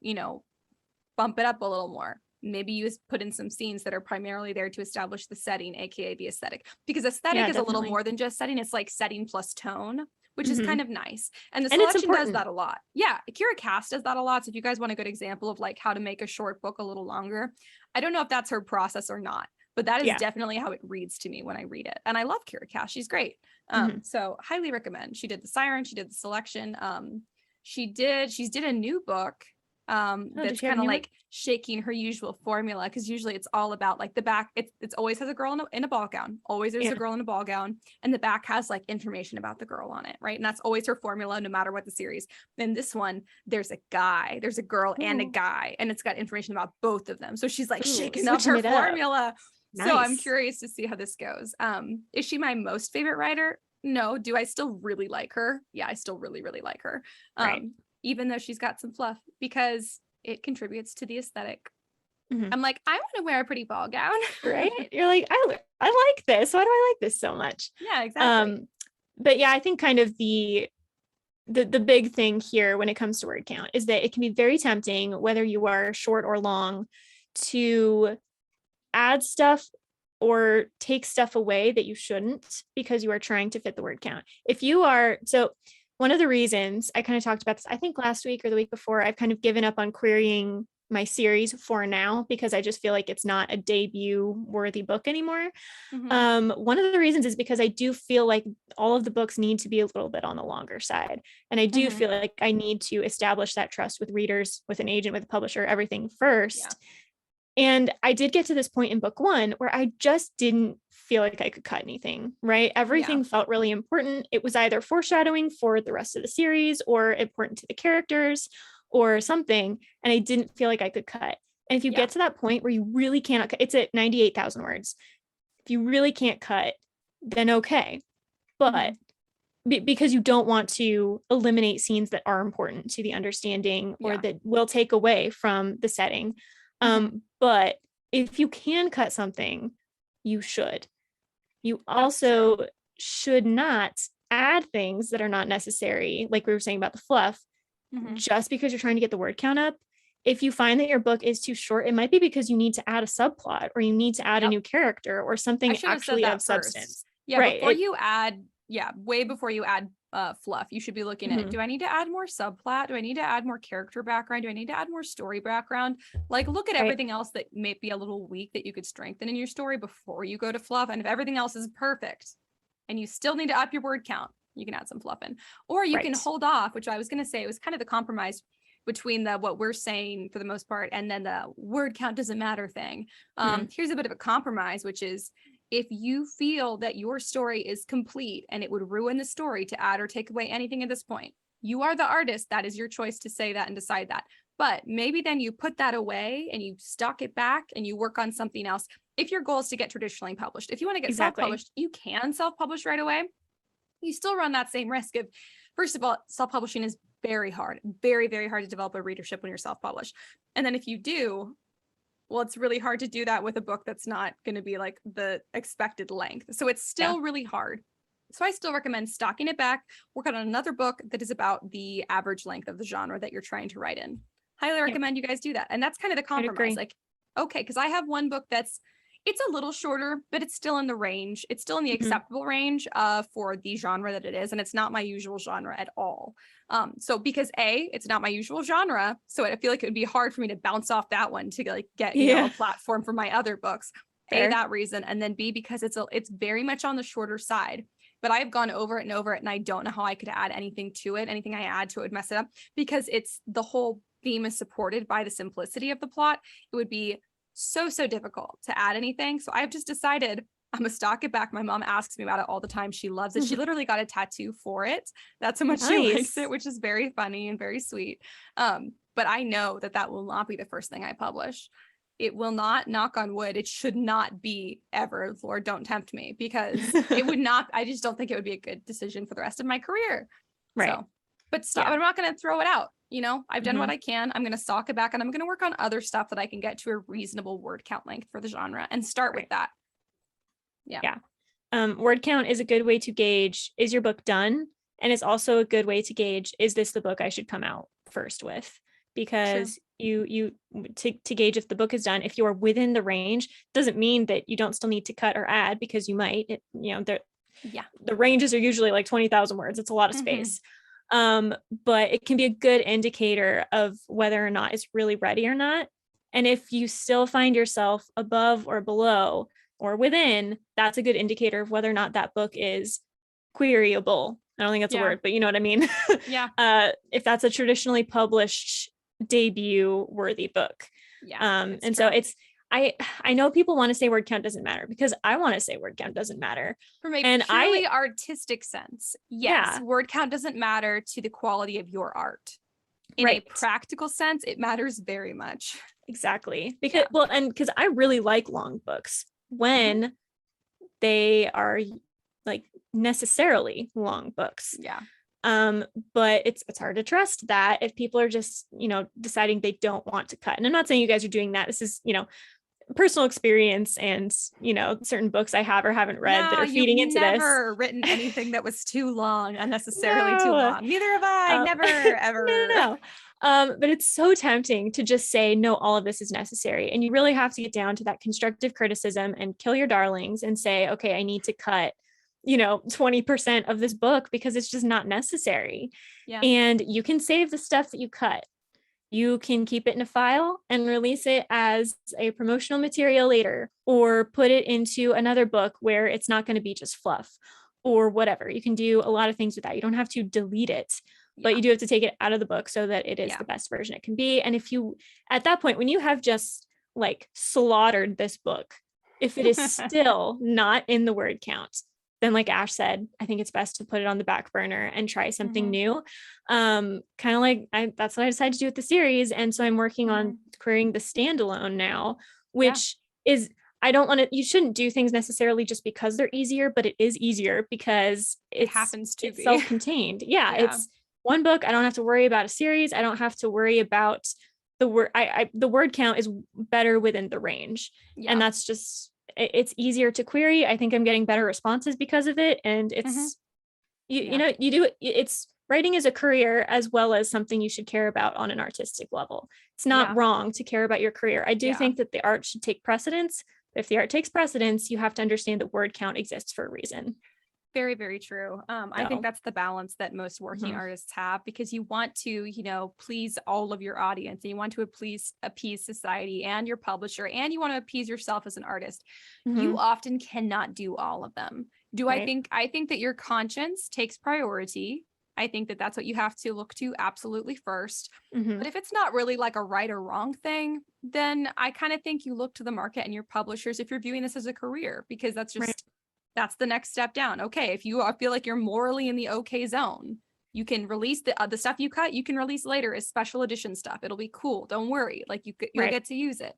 bump it up a little more, maybe you put in some scenes that are primarily there to establish the setting, aka the aesthetic, because aesthetic is a little more than just setting. It's like setting plus tone, which is kind of nice. And the selection does that a lot. Yeah, Kira Cass does that a lot. So if you guys want a good example of like how to make a short book a little longer, I don't know if that's her process or not, but that is definitely how it reads to me when I read it. And I love Kira Cass. She's great. So highly recommend. She did the Siren, she did the selection. She's did a new book that's kind of like shaking her usual formula, because usually it's all about like the back, it's always has a girl in a ball gown, always there's a girl in a ball gown, and the back has like information about the girl on it, right? And that's always her formula no matter what the series. Then this one, there's a girl and a guy, and it's got information about both of them, so she's like shaking up her formula. Nice. So I'm curious to see how this goes. Is she my most favorite writer? No. Do I still really like her? Yeah, I still really, really like her. Even though she's got some fluff, because it contributes to the aesthetic. I'm like, I want to wear a pretty ball gown. Right? You're like, I like this. Why do I like this so much? Yeah, exactly. But yeah, I think kind of the big thing here when it comes to word count is that it can be very tempting, whether you are short or long, to add stuff or take stuff away that you shouldn't because you are trying to fit the word count. One of the reasons I kind of talked about this, I think last week or the week before, I've kind of given up on querying my series for now, because I just feel like it's not a debut worthy book anymore. One of the reasons is because I do feel like all of the books need to be a little bit on the longer side. And I do feel like I need to establish that trust with readers, with an agent, with a publisher, everything first. And I did get to this point in book 1 where I just didn't feel like I could cut anything, right? Everything felt really important. It was either foreshadowing for the rest of the series or important to the characters or something. And I didn't feel like I could cut. And if you get to that point where you really cannot cut, it's at 98,000 words. If you really can't cut, then okay. But because you don't want to eliminate scenes that are important to the understanding or that will take away from the setting. But if you can cut something, you should. You also should not add things that are not necessary, like we were saying about the fluff, just because you're trying to get the word count up. If you find that your book is too short, it might be because you need to add a subplot or you need to add a new character or something actually of substance. Before you add, way before you add fluff, you should be looking at, do I need to add more subplot? Do I need to add more character background? Do I need to add more story background? Like, look at everything else that may be a little weak that you could strengthen in your story before you go to fluff. And if everything else is perfect and you still need to up your word count, you can add some fluff in. Or you can hold off, which I was going to say, it was kind of the compromise between what we're saying for the most part and then the word count doesn't matter thing. Here's a bit of a compromise, which is, if you feel that your story is complete and it would ruin the story to add or take away anything at this point, you are the artist. That is your choice to say that and decide that. But maybe then you put that away and you stock it back and you work on something else. If your goal is to get traditionally published, if you want to get self-published, you can self-publish right away. You still run that same risk of, first of all, self-publishing is very hard, very, very hard to develop a readership when you're self-published. And then if you do, well, it's really hard to do that with a book that's not going to be like the expected length. So it's still really hard. So I still recommend stocking it back, work on another book that is about the average length of the genre that you're trying to write in. Highly recommend you guys do that. And that's kind of the compromise. Like, okay, because I have one book it's a little shorter, but it's still in the range. It's still in the acceptable range for the genre that it is. And it's not my usual genre at all. So because it's not my usual genre. So I feel like it would be hard for me to bounce off that one to like get, you know, a platform for my other books. That reason. And then B, because it's very much on the shorter side. But I've gone over it and over it, and I don't know how I could add anything to it. Anything I add to it would mess it up, because it's the whole theme is supported by the simplicity of the plot. It would be so difficult to add anything. So I've just decided I'm gonna stock it back. My mom asks me about it all the time. She loves it. She literally got a tattoo for it. That's how much she likes it, which is very funny and very sweet. But I know that will not be the first thing I publish. It will not, knock on wood. It should not be ever. Lord, don't tempt me, because it would not, I just don't think it would be a good decision for the rest of my career. So, but stop. I'm not going to throw it out. You know, I've done what I can. I'm going to stock it back, and I'm going to work on other stuff that I can get to a reasonable word count length for the genre and start with that. Word count is a good way to gauge, is your book done? And it's also a good way to gauge, is this the book I should come out first with? Because you to gauge if the book is done, if you are within the range, doesn't mean that you don't still need to cut or add, because you might, the ranges are usually like 20,000 words. It's a lot of space. But it can be a good indicator of whether or not it's really ready or not. And if you still find yourself above or below or within, that's a good indicator of whether or not that book is queryable. I don't think that's a word, but you know what I mean? If that's a traditionally published debut worthy book. And so it's, I know people want to say word count doesn't matter, because I want to say word count doesn't matter. From a purely artistic sense, yes, word count doesn't matter to the quality of your art. In a practical sense, it matters very much. Exactly. Because I really like long books when they are like necessarily long books. But it's hard to trust that if people are just, deciding they don't want to cut. And I'm not saying you guys are doing that. This is, personal experience and, certain books I have or haven't read that are feeding into this. I've never written anything that was too long, unnecessarily too long. Neither have I. Never, ever. No. But it's so tempting to just say, no, all of this is necessary. And you really have to get down to that constructive criticism and kill your darlings and say, okay, I need to cut 20% of this book because it's just not necessary. And you can save the stuff that you cut. You can keep it in a file and release it as a promotional material later, or put it into another book where it's not going to be just fluff or whatever. You can do a lot of things with that. You don't have to delete it, but Yeah. you do have to take it out of the book so that it is Yeah. the best version it can be. And if you, at that point, when you have just like slaughtered this book, if it is still not in the word count, then like Ash said, I think it's best to put it on the back burner and try something new. Kind of like that's what I decided to do with the series. And so I'm working on querying the standalone now, which is, I don't want to, you shouldn't do things necessarily just because they're easier, but it is easier because It happens to it's be self-contained. Yeah, it's one book. I don't have to worry about a series. I don't have to worry about the word. The word count is better within the range. And that's just, it's easier to query. I think I'm getting better responses because of it. And it's, you know, you do it. It's, writing is a career as well as something you should care about on an artistic level. It's not wrong to care about your career. I do think that the art should take precedence. If the art takes precedence, you have to understand that word count exists for a reason. Very, very true. I think that's the balance that most working artists have, because you want to, you know, please all of your audience, and you want to appease society and your publisher, and you want to appease yourself as an artist. You often cannot do all of them. I think that your conscience takes priority. I think that that's what you have to look to absolutely first. But if it's not really like a right or wrong thing, then I kind of think you look to the market and your publishers if you're viewing this as a career, because that's just that's the next step down. Okay, if you feel like you're morally in the okay zone, you can release the stuff you cut. You can release later as special edition stuff. It'll be cool. Don't worry. Like you'll get to use it.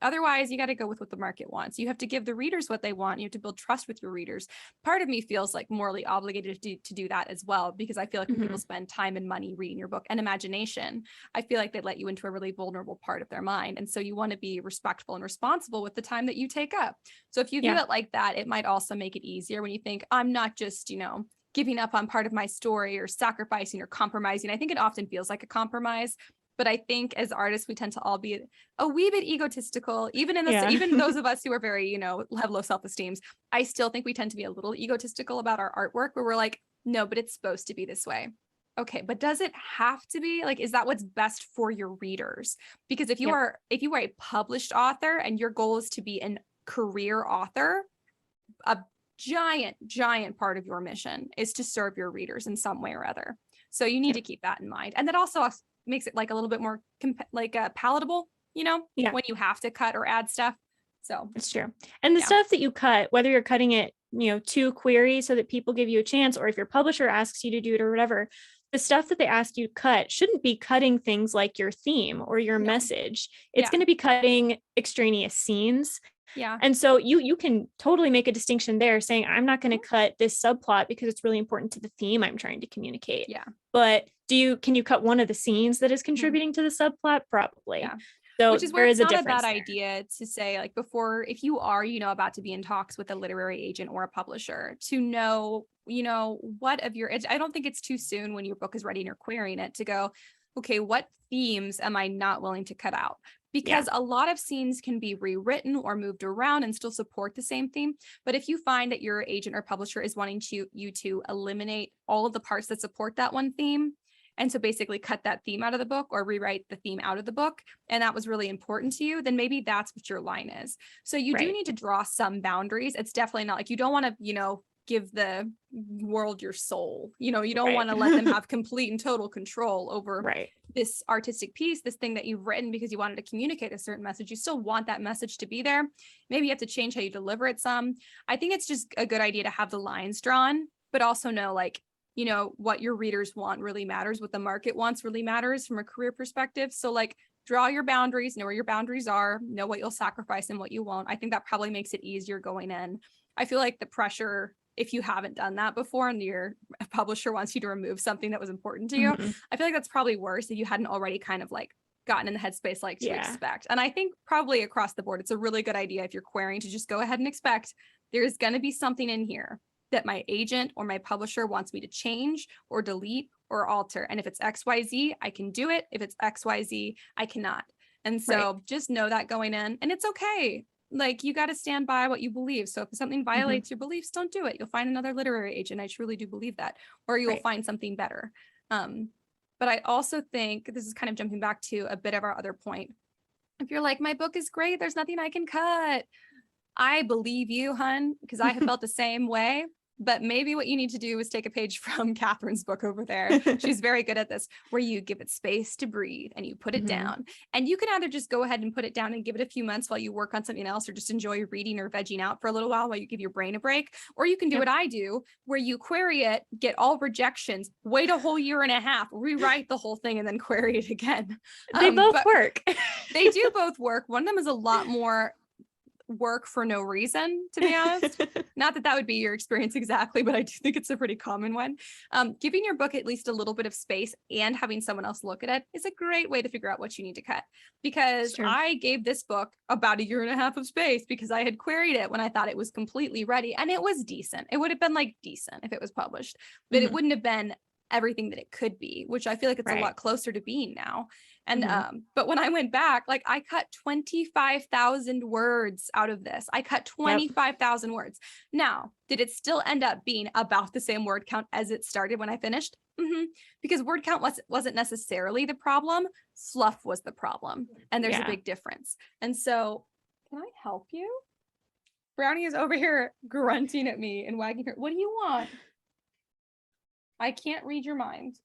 Otherwise, you got to go with what the market wants. You have to give the readers what they want. You have to build trust with your readers. Part of me feels like morally obligated to do that as well, because I feel like when people spend time and money reading your book and imagination, I feel like they let you into a really vulnerable part of their mind. And so you want to be respectful and responsible with the time that you take up. So if you view it like that, it might also make it easier when you think, I'm not just, you know, giving up on part of my story or sacrificing or compromising. I think it often feels like a compromise, but I think as artists, we tend to all be a wee bit egotistical, even in this, even those of us who are very, you know, have low self-esteem. I still think we tend to be a little egotistical about our artwork, where we're like, no, but it's supposed to be this way. Okay, but does it have to be? Like, is that what's best for your readers? Because if you are a published author and your goal is to be a career author, a giant part of your mission is to serve your readers in some way or other. So you need to keep that in mind. And that also makes it like a little bit more palatable, you know, when you have to cut or add stuff. So it's true. And the stuff that you cut, whether you're cutting it, you know, to query so that people give you a chance, or if your publisher asks you to do it or whatever, the stuff that they ask you to cut shouldn't be cutting things like your theme or your message. It's going to be cutting extraneous scenes. And so you can totally make a distinction there, saying, I'm not going to cut this subplot because it's really important to the theme I'm trying to communicate. But can you cut one of the scenes that is contributing to the subplot? Probably. So which is where it's not a bad there. idea to say, like, before, if you are, you know, about to be in talks with a literary agent or a publisher, to know, you know, what of your, I don't think it's too soon when your book is ready and you're querying it to go, okay, what themes am I not willing to cut out? Because a lot of scenes can be rewritten or moved around and still support the same theme. But if you find that your agent or publisher is wanting you to eliminate all of the parts that support that one theme, and so basically cut that theme out of the book or rewrite the theme out of the book, and that was really important to you, then maybe that's what your line is. So you do need to draw some boundaries. It's definitely not like you don't want to, you know, give the world your soul. You know, you don't want to let them have complete and total control over this artistic piece, this thing that you've written because you wanted to communicate a certain message. You still want that message to be there. Maybe you have to change how you deliver it some. I think it's just a good idea to have the lines drawn, but also know, like, you know, what your readers want really matters, what the market wants really matters from a career perspective. So like, draw your boundaries, know where your boundaries are, know what you'll sacrifice and what you won't. I think that probably makes it easier going in. I feel like the pressure, if you haven't done that before and your publisher wants you to remove something that was important to you, I feel like that's probably worse if you hadn't already kind of like gotten in the headspace like to expect. And I think probably across the board, it's a really good idea if you're querying to just go ahead and expect there's going to be something in here that my agent or my publisher wants me to change or delete or alter. And if it's XYZ, I can do it. If it's XYZ, I cannot. And so just know that going in, and it's okay. Like, you got to stand by what you believe. So if something violates your beliefs, don't do it. You'll find another literary agent. I truly do believe that, or you'll find something better. But But I also think this is kind of jumping back to a bit of our other point. If you're like, my book is great, there's nothing I can cut, I believe you, hun, because I have felt the same way. But maybe what you need to do is take a page from Catherine's book over there. She's very good at this, where you give it space to breathe and you put it down. And you can either just go ahead and put it down and give it a few months while you work on something else, or just enjoy reading or vegging out for a little while you give your brain a break. Or you can do what I do, where you query it, get all rejections, wait a whole year and a half, rewrite the whole thing, and then query it again. They both work. They do both work. One of them is a lot more work for no reason, to be honest. Not that would be your experience exactly, but I do think it's a pretty common one. Giving your book at least a little bit of space and having someone else look at it is a great way to figure out what you need to cut. Because I gave this book about a year and a half of space because I had queried it when I thought it was completely ready, and it was decent. It would have been like decent if it was published, but it wouldn't have been everything that it could be, which I feel like it's a lot closer to being now. And but when I went back, like, I cut 25,000 words out of this. I cut 25,000 words. Now, did it still end up being about the same word count as it started when I finished? Because word count wasn't necessarily the problem. Fluff was the problem. And there's a big difference. And so, can I help you? Brownie is over here grunting at me and wagging her. What do you want? I can't read your mind.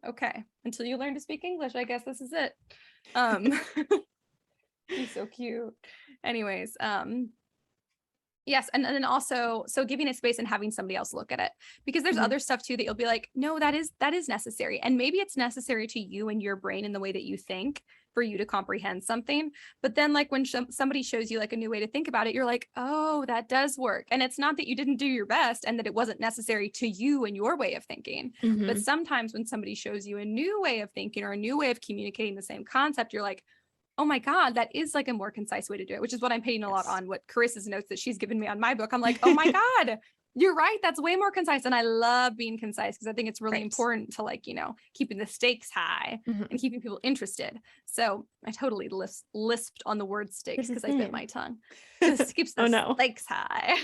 Okay, until you learn to speak English, I guess this is it. He's so cute. Anyways, yes, and then also, so giving it space and having somebody else look at it, because there's other stuff too that you'll be like, no, that is necessary, and maybe it's necessary to you and your brain in the way that you think for you to comprehend something. But then, like, when somebody shows you like a new way to think about it, you're like, oh, that does work. And it's not that you didn't do your best and that it wasn't necessary to you and your way of thinking. But sometimes when somebody shows you a new way of thinking or a new way of communicating the same concept, you're like, oh my God, that is like a more concise way to do it, which is what I'm paying a lot on what Carissa's notes that she's given me on my book. I'm like, oh my God, you're right. That's way more concise. And I love being concise because I think it's really important to, like, you know, keeping the stakes high and keeping people interested. So I totally lisped on the word stakes because I bit my tongue. This keeps the stakes high.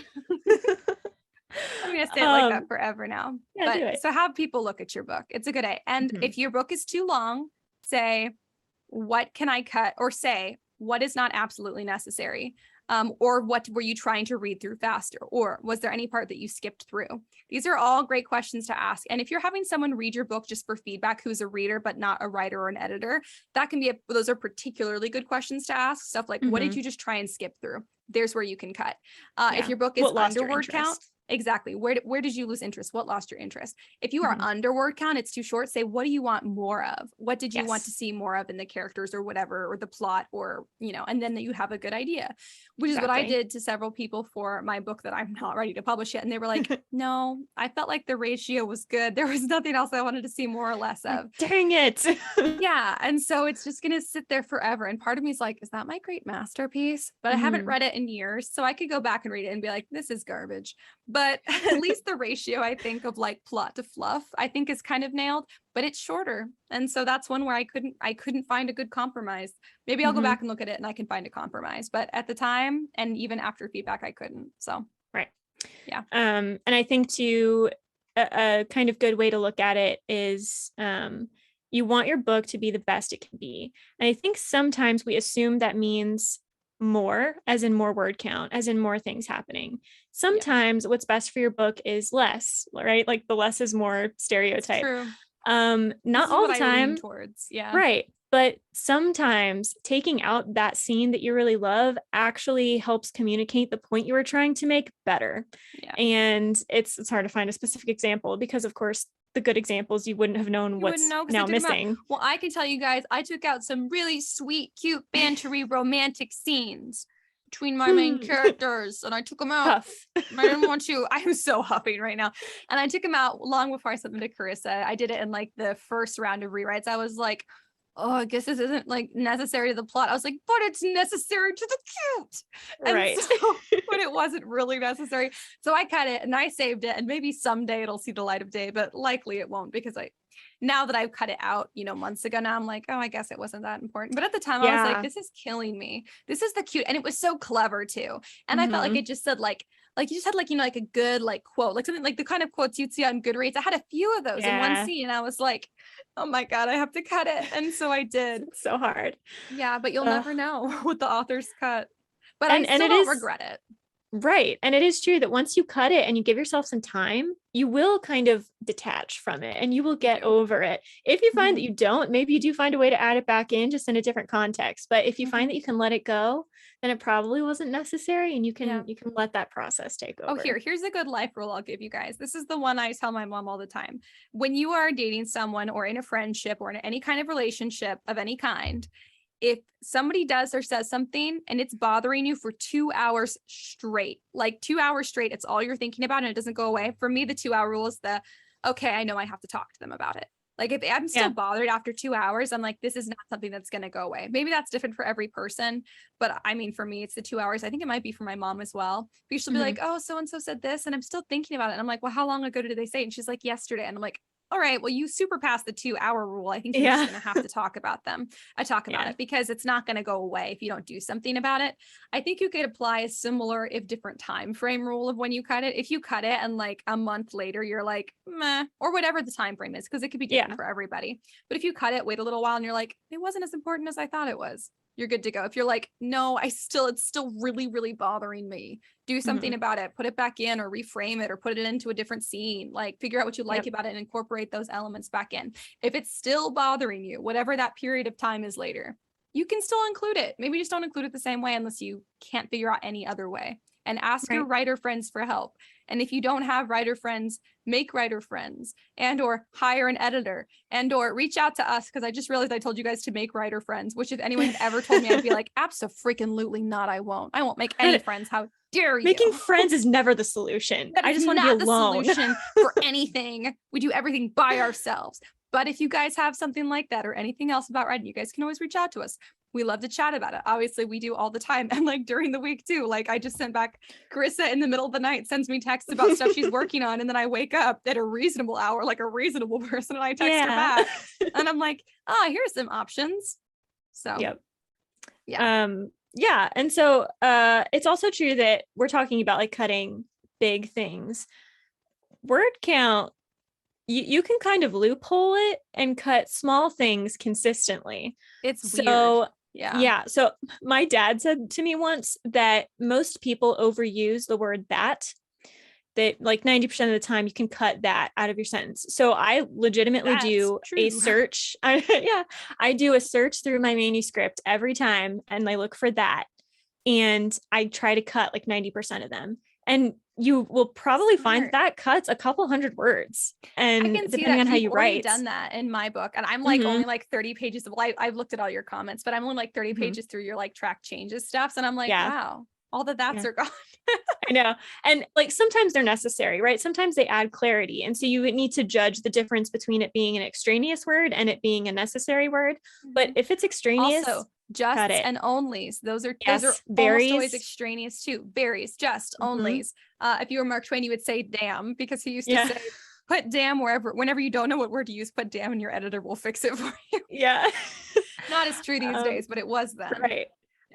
I'm going to say it like that forever now. But so have people look at your book. It's a good idea. And if your book is too long, say, what can I cut? Or say, what is not absolutely necessary? Or what were you trying to read through faster? Or was there any part that you skipped through? These are all great questions to ask. And if you're having someone read your book just for feedback who's a reader but not a writer or an editor, that can be those are particularly good questions to ask. Stuff like, what did you just try and skip through? There's where you can cut. If your book is under word count, exactly. Where did you lose interest? What lost your interest? If you are under word count, it's too short. Say, what do you want more of? What did you want to see more of in the characters or whatever, or the plot, or, you know, and then you have a good idea, which is what I did to several people for my book that I'm not ready to publish yet. And they were like, no, I felt like the ratio was good. There was nothing else I wanted to see more or less of. Dang it. Yeah. And so it's just going to sit there forever. And part of me is like, is that my great masterpiece? But I haven't read it in years. So I could go back and read it and be like, this is garbage. But at least the ratio, I think, of like plot to fluff, I think is kind of nailed, but it's shorter. And so that's one where I couldn't find a good compromise. Maybe I'll go back and look at it and I can find a compromise. But at the time, and even after feedback, I couldn't. So, yeah. And I think too, a kind of good way to look at it is, you want your book to be the best it can be. And I think sometimes we assume that means more, as in more word count, as in more things happening. Sometimes what's best for your book is less, right? Like the less is more stereotype. True. Not all the time. Towards. Right. But sometimes taking out that scene that you really love actually helps communicate the point you were trying to make better. Yeah. And it's hard to find a specific example because, of course, the good examples you wouldn't have known what's now missing. Well, I can tell you guys, I took out some really sweet, cute, bantery, romantic scenes between my main characters, and I took them out. I didn't want to. I am so huffing right now. And I took them out long before I sent them to Carissa. I did it in like the first round of rewrites. I was like, oh, I guess this isn't like necessary to the plot. I was like, but it's necessary to the cute. And so, but it wasn't really necessary. So I cut it and I saved it, and maybe someday it'll see the light of day, but likely it won't, because now that I've cut it out, you know, months ago now, I'm like, oh, I guess it wasn't that important. But at the time I was like, this is killing me. This is the cute. And it was so clever too. And I felt like it just said like like you just had like, like a good like quote, like something like the kind of quotes you'd see on Goodreads. I had a few of those in one scene and I was like, oh my God, I have to cut it. And so I did. It's so hard. Yeah, but you'll never know what the author's cut. But And I still it don't is regret it. right. And it is true that once you cut it and you give yourself some time, you will kind of detach from it and you will get over it. If you find that you don't, maybe you do find a way to add it back in just in a different context. But if you find that you can let it go, then it probably wasn't necessary and you can let that process take over. Oh, here's a good life rule I'll give you guys. This is the one I tell my mom all the time. When you are dating someone or in a friendship or in any kind of relationship of any kind, if somebody does or says something and it's bothering you for 2 hours straight, like 2 hours straight, it's all you're thinking about and it doesn't go away. For me, the 2-hour rule is okay, I know I have to talk to them about it. Like if I'm still bothered after 2 hours, I'm like, this is not something that's going to go away. Maybe that's different for every person. But I mean, for me, it's the 2 hours. I think it might be for my mom as well. But she'll be like, oh, so-and-so said this. And I'm still thinking about it. And I'm like, well, how long ago did they say it? And she's like, yesterday. And I'm like, all right, well, you super passed the 2-hour rule. I think you're just going to have to talk about them. I talk about it because it's not going to go away if you don't do something about it. I think you could apply a similar, if different time frame rule of when you cut it. If you cut it and like a month later, you're like, meh, or whatever the time frame is, because it could be different for everybody. But if you cut it, wait a little while and you're like, it wasn't as important as I thought it was, you're good to go. If you're like, no, it's still really, really bothering me, do something about it, put it back in or reframe it or put it into a different scene, like figure out what you like about it and incorporate those elements back in. If it's still bothering you, whatever that period of time is later, you can still include it. Maybe just don't include it the same way unless you can't figure out any other way. And ask your writer friends for help. And if you don't have writer friends, make writer friends and or hire an editor and or reach out to us. Because I just realized I told you guys to make writer friends, which if anyone had ever told me, I'd be like, abso-freaking-lutely not. I won't make any friends. How dare you? Making friends is never the solution. I just want to be alone. The solution for anything. We do everything by ourselves. But if you guys have something like that or anything else about writing, you guys can always reach out to us. We love to chat about it. Obviously, we do all the time. And like during the week too, like I just sent back Karissa in the middle of the night, sends me texts about stuff she's working on. And then I wake up at a reasonable hour, like a reasonable person. And I text her back and I'm like, here's some options. So, yeah. And so it's also true that we're talking about like cutting big things. Word count, you can kind of loophole it and cut small things consistently. It's weird. Yeah. So my dad said to me once that most people overuse the word that like 90% of the time you can cut that out of your sentence. So I legitimately do a search. I do a search through my manuscript every time and I look for that. And I try to cut like 90% of them. And you will probably find that cuts a couple hundred words. And I can see depending that on how you write, done that in my book. And I'm like only like 30 pages of I've looked at all your comments, but I'm only like 30 pages through your like track changes stuff. And I'm like, wow, all the that's are gone. I know. And like sometimes they're necessary, right? Sometimes they add clarity. And so you would need to judge the difference between it being an extraneous word and it being a necessary word. But if it's extraneous, also justs and onlys, those are varies. Almost always extraneous too. Varies, just onlys. If you were Mark Twain, you would say damn, because he used to say put damn whenever you don't know what word to use, put damn and your editor will fix it for you. Not as true these days, but it was then. Right.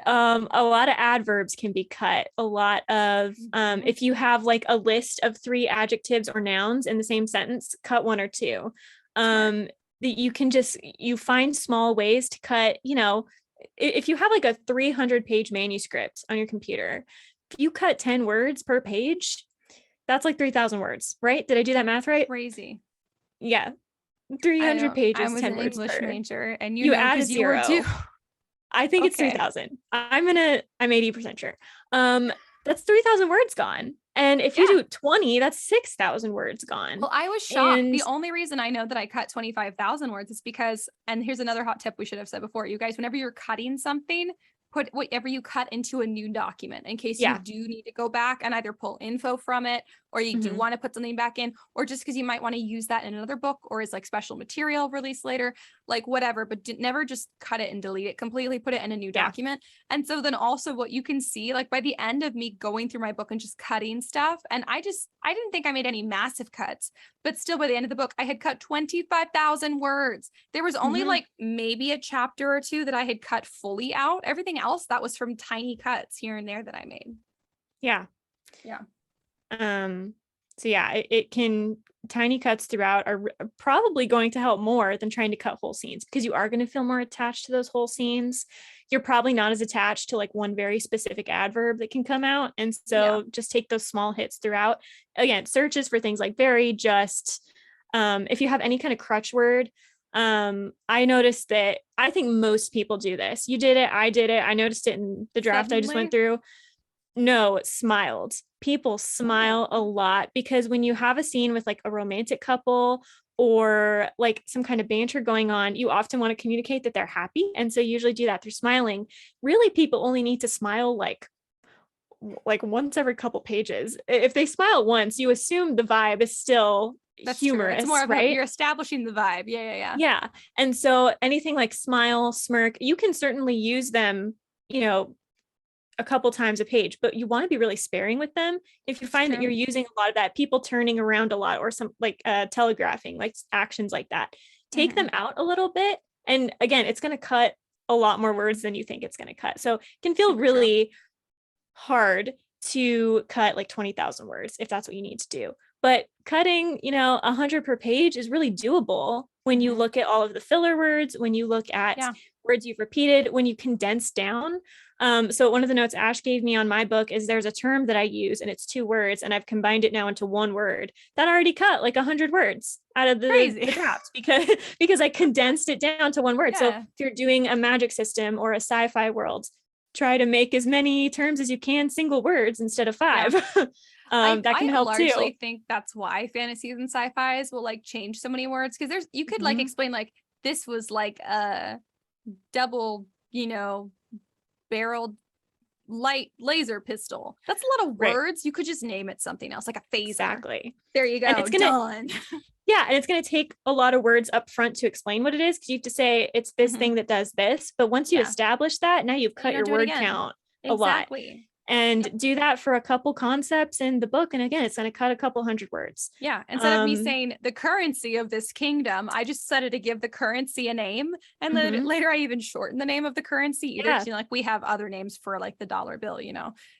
A lot of adverbs can be cut. A lot of if you have like a list of 3 adjectives or nouns in the same sentence, cut 1 or 2. You find small ways to cut, if you have like a 300-page manuscript on your computer, if you cut 10 words per page, that's like 3,000 words, right? Did I do that math right? Crazy. Yeah. 300 pages, I was 10 an words English per. major and you add a 0. I think it's Okay. 3,000. I'm 80% sure. That's 3,000 words gone. And if you do 20, that's 6,000 words gone. Well, I was shocked. The only reason I know that I cut 25,000 words is because, and here's another hot tip we should have said before, you guys, whenever you're cutting something, put whatever you cut into a new document in case you do need to go back and either pull info from it, or you do want to put something back in, or just because you might want to use that in another book or as like special material released later, like whatever, but never just cut it and delete it completely, put it in a new document. And so then also what you can see, like by the end of me going through my book and just cutting stuff, and I didn't think I made any massive cuts, but still by the end of the book, I had cut 25,000 words. There was only like maybe a chapter or 2 that I had cut fully out. Everything else that was from tiny cuts here and there that I made. Yeah. So yeah, it can, tiny cuts throughout are probably going to help more than trying to cut whole scenes, because you are going to feel more attached to those whole scenes. You're probably not as attached to like one very specific adverb that can come out. And so just take those small hits throughout. Again, searches for things like very, just, if you have any kind of crutch word, I noticed that, I think most people do this. You did it. I did it. I noticed it in the draft I just went through. No, smiled. People smile a lot, because when you have a scene with like a romantic couple or like some kind of banter going on, you often want to communicate that they're happy. And so you usually do that through smiling. Really, people only need to smile like once every couple pages. If they smile once, you assume the vibe is still That's humorous, true. It's more of right? you're establishing the vibe. Yeah. And so anything like smile, smirk, you can certainly use them, a couple times a page, but you want to be really sparing with them. If you find that you're using a lot of that, people turning around a lot, or some like telegraphing, like actions like that, take them out a little bit. And again, it's going to cut a lot more words than you think it's going to cut. So it can feel really hard to cut like 20,000 words if that's what you need to do. But cutting, 100 per page is really doable when you look at all of the filler words, when you look at words you've repeated, when you condense down. So one of the notes Ash gave me on my book is there's a term that I use and it's 2 words, and I've combined it now into 1 word. That already cut like 100 words out of the draft because I condensed it down to 1 word. So if you're doing a magic system or a sci-fi world, try to make as many terms as you can single words instead of 5. That can help too. I largely think that's why fantasies and sci-fis will like change so many words, because you could like explain like this was like a double, barreled light laser pistol. That's a lot of words. You could just name it something else, like a phaser. Exactly. There you go. And it's done. Yeah, and it's going to take a lot of words up front to explain what it is, because you have to say it's this thing that does this. But once you establish that, now you've cut your word count a lot. And do that for a couple concepts in the book. And again, it's going to cut a couple 100 words. Yeah. Instead of me saying the currency of this kingdom, I just decided to give the currency a name. And then later I even shortened the name of the currency. Either like we have other names for like the dollar bill,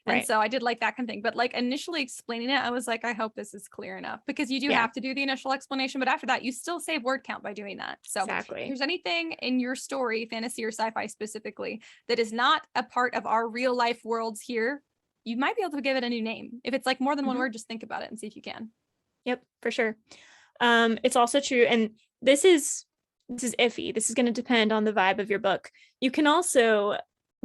And so I did like that kind of thing. But like initially explaining it, I was like, I hope this is clear enough, because you do have to do the initial explanation. But after that, you still save word count by doing that. So if there's anything in your story, fantasy or sci-fi specifically, that is not a part of our real life worlds here, you might be able to give it a new name. If it's like more than 1 word, just think about it and see if you can. Yep, for sure. It's also true. And this is iffy. This is going to depend on the vibe of your book. You can also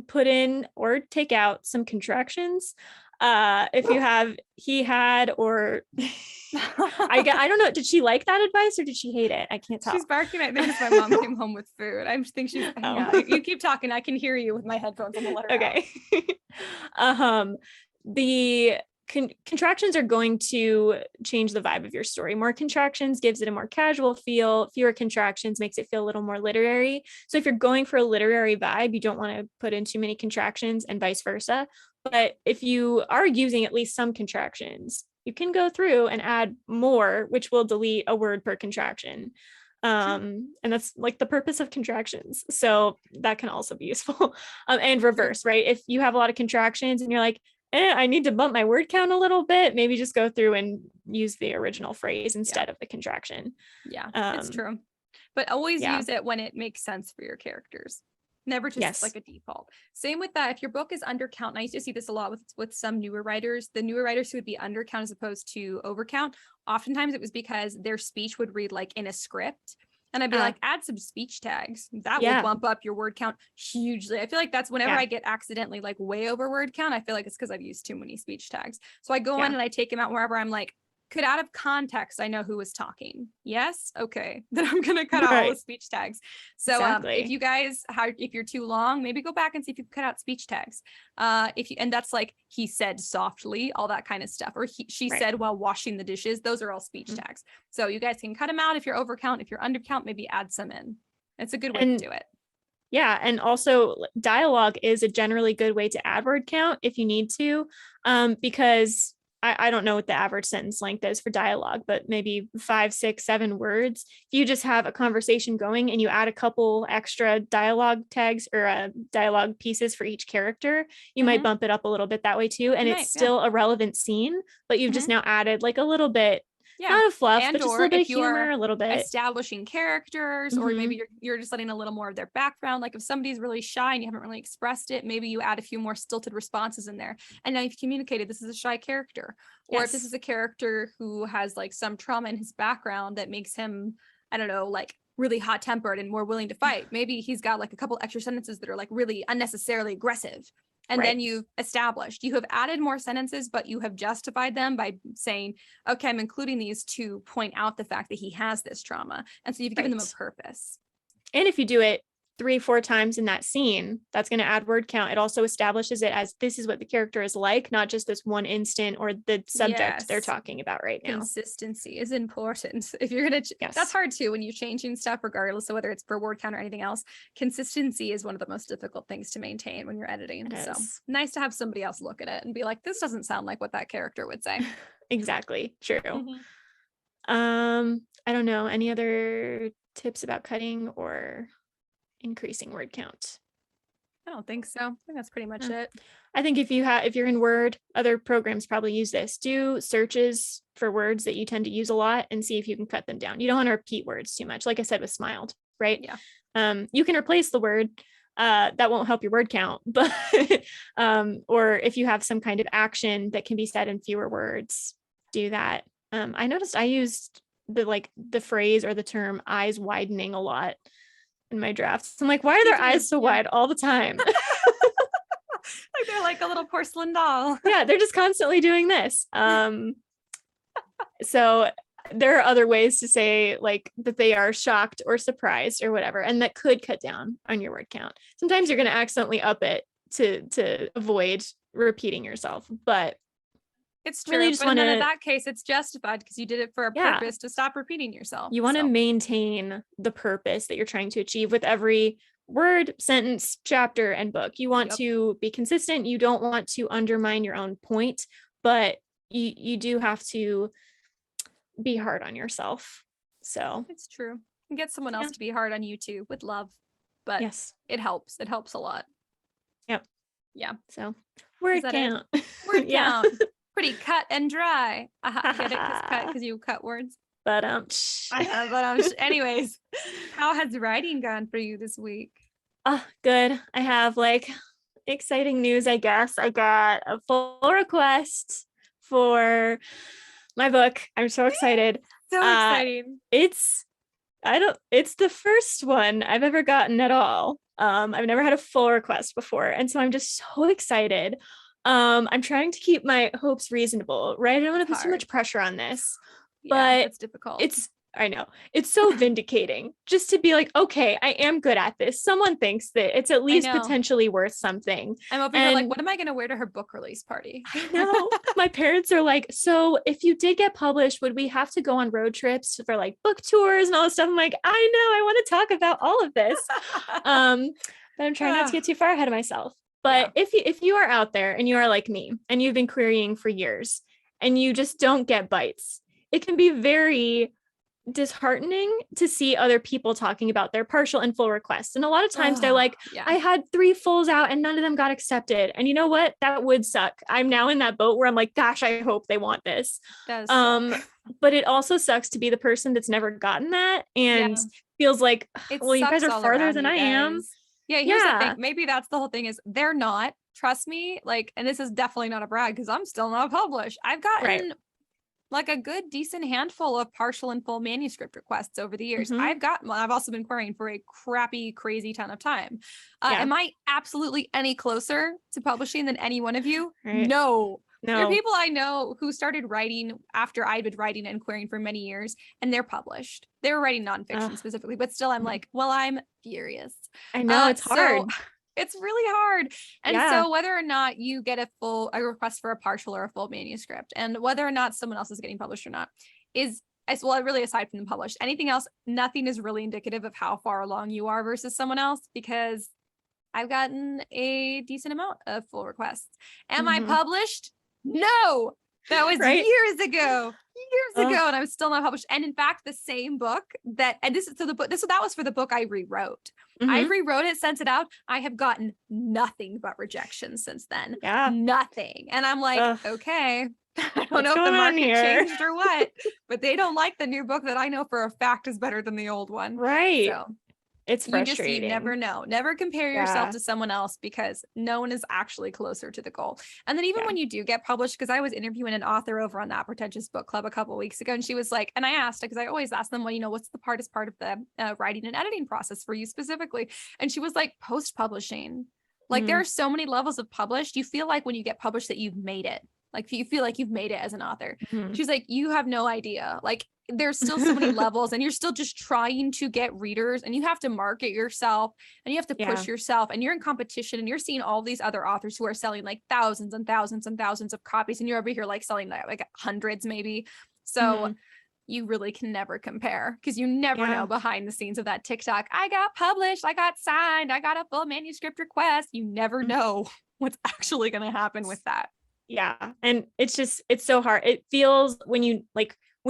put in or take out some contractions. If you have, he had, or I don't know. Did she like that advice or did she hate it? I can't tell. She's barking. I think it's my mom came home with food. I think she's, you keep talking. I can hear you with my headphones. I'm gonna let her out. The contractions are going to change the vibe of your story. More contractions gives it a more casual feel. Fewer contractions makes it feel a little more literary. So if you're going for a literary vibe, you don't want to put in too many contractions, and vice versa. But if you are using at least some contractions, you can go through and add more, which will delete a word per contraction. And that's like the purpose of contractions. So that can also be useful. And reverse, right? If you have a lot of contractions and you're like, I need to bump my word count a little bit, maybe just go through and use the original phrase instead of the contraction. Yeah, it's true. But always use it when it makes sense for your characters. Never just like a default. Same with that. If your book is undercount, and I used to see this a lot with some newer writers, the newer writers who would be undercount as opposed to overcount, oftentimes it was because their speech would read like in a script. And I'd be like, add some speech tags. That will bump up your word count hugely. I feel like that's whenever I get accidentally like way over word count, I feel like it's because I've used too many speech tags. So I go in and I take them out wherever I'm like, could out of context, I know who was talking. Yes. Okay. Then I'm going to cut out all the speech tags. So if you guys, if you're too long, maybe go back and see if you can cut out speech tags. And that's like, he said softly, all that kind of stuff. Or she said while washing the dishes. Those are all speech tags. So you guys can cut them out if you're overcount. If you're undercount, maybe add some in. It's a good way to do it. Yeah. And also dialogue is a generally good way to add word count if you need to, because I don't know what the average sentence length is for dialogue, but maybe 5, 6, 7 words. If you just have a conversation going and you add a couple extra dialogue tags or dialogue pieces for each character, you might bump it up a little bit that way too. And it's still a relevant scene, but you've just now added like a little bit, not a fluff, but just a little bit of humor, a little bit establishing characters, or maybe you're just letting a little more of their background. Like if somebody's really shy and you haven't really expressed it, maybe you add a few more stilted responses in there. And now you've communicated this is a shy character. Or if this is a character who has like some trauma in his background that makes him, I don't know, like really hot tempered and more willing to fight. Maybe he's got like a couple extra sentences that are like really unnecessarily aggressive. And then you've established, you have added more sentences, but you have justified them by saying, okay, I'm including these to point out the fact that he has this trauma. And so you've given them a purpose. And if you do it 3-4 times in that scene, that's going to add word count. It also establishes it as this is what the character is like, not just this one instant or the subject they're talking about right now. Consistency is important. If you're going to, that's hard too when you're changing stuff, regardless of whether it's per word count or anything else. Consistency is one of the most difficult things to maintain when you're editing. So nice to have somebody else look at it and be like, this doesn't sound like what that character would say. Exactly. True. I don't know. Any other tips about cutting or increasing word count? I don't think so. I think that's pretty much it. I think if you're in Word, other programs probably use this. Do searches for words that you tend to use a lot and see if you can cut them down. You don't want to repeat words too much. Like I said with smiled, right? Yeah. You can replace the word. That won't help your word count, but or if you have some kind of action that can be said in fewer words, do that. I noticed I used the phrase or the term eyes widening a lot in my drafts. I'm like, why are their eyes so wide all the time? Like they're like a little porcelain doll. Yeah, they're just constantly doing this. So there are other ways to say like that they are shocked or surprised or whatever, and that could cut down on your word count. Sometimes you're going to accidentally up it to avoid repeating yourself, but it's true. Really, but in that case, it's justified because you did it for a purpose to stop repeating yourself. You want to maintain the purpose that you're trying to achieve with every word, sentence, chapter, and book. You want to be consistent. You don't want to undermine your own point, but you do have to be hard on yourself. So it's true. And get someone else to be hard on you too, with love. But it helps. It helps a lot. Yep. Yeah. So word count. Word count. Pretty cut and dry. Get it? Because you cut words. But anyways, how has writing gone for you this week? Good. I have like exciting news, I guess. I got a full request for my book. I'm so excited. So exciting. It's the first one I've ever gotten at all. I've never had a full request before. And so I'm just so excited. I'm trying to keep my hopes reasonable, right? I don't want to put too much pressure on this, but it's difficult. I know it's so vindicating just to be like, okay, I am good at this. Someone thinks that it's at least potentially worth something. I'm over here like, what am I going to wear to her book release party? I know. My parents are like, so if you did get published, would we have to go on road trips for like book tours and all this stuff? I'm like, I know, I want to talk about all of this. But I'm trying not to get too far ahead of myself. But if you are out there and you are like me and you've been querying for years and you just don't get bites, it can be very disheartening to see other people talking about their partial and full requests. And a lot of times they're like, I had 3 fulls out and none of them got accepted. And you know what? That would suck. I'm now in that boat where I'm like, gosh, I hope they want this. But it also sucks to be the person that's never gotten that and feels like, well, you guys are farther than I am. Yeah, here's the thing. Maybe that's the whole thing is they're not. Trust me. Like, and this is definitely not a brag because I'm still not published. I've gotten like a good decent handful of partial and full manuscript requests over the years. I've also been querying for a crappy, crazy ton of time. Am I absolutely any closer to publishing than any one of you? No. There are people I know who started writing after I'd been writing and querying for many years, and they're published. They were writing nonfiction specifically, but still I'm like, well, I'm furious. I know it's hard. So it's really hard. And so whether or not you get a request for a partial or a full manuscript, and whether or not someone else is getting published or not is as well, really aside from the published, anything else, nothing is really indicative of how far along you are versus someone else, because I've gotten a decent amount of full requests. Am I published? No. That was Right? years ago. Years Ugh. ago, and I'm still not published. And in fact, the same book that was for the book I rewrote. I Mhm. rewrote it, sent it out. I have gotten nothing but rejection since then. Yeah. Nothing. And I'm like, Ugh. okay, I don't What's know if the going on market here? changed or what, but they don't like the new book that I know for a fact is better than the old one. Right. So It's you frustrating. never know. Never compare yourself Yeah. to someone else because no one is actually closer to the goal. And then even Yeah. when you do get published, because I was interviewing an author over on That Pretentious Book Club a couple of weeks ago, and she was like, and I asked, because I always ask them, well, what's the hardest part of the writing and editing process for you specifically? And she was like, post-publishing. Like there are so many levels of published. You feel like when you get published that you've made it. Like you feel like you've made it as an author. Mhm. She's like, you have no idea. Like there's still so many levels and you're still just trying to get readers and you have to market yourself and you have to push yourself and you're in competition and you're seeing all these other authors who are selling like thousands and thousands and thousands of copies and you're over here like selling like hundreds maybe. So you really can never compare because you never know behind the scenes of that TikTok. I got published, I got signed, I got a full manuscript request. You never know what's actually going to happen with that. Yeah. And it's so hard. It feels when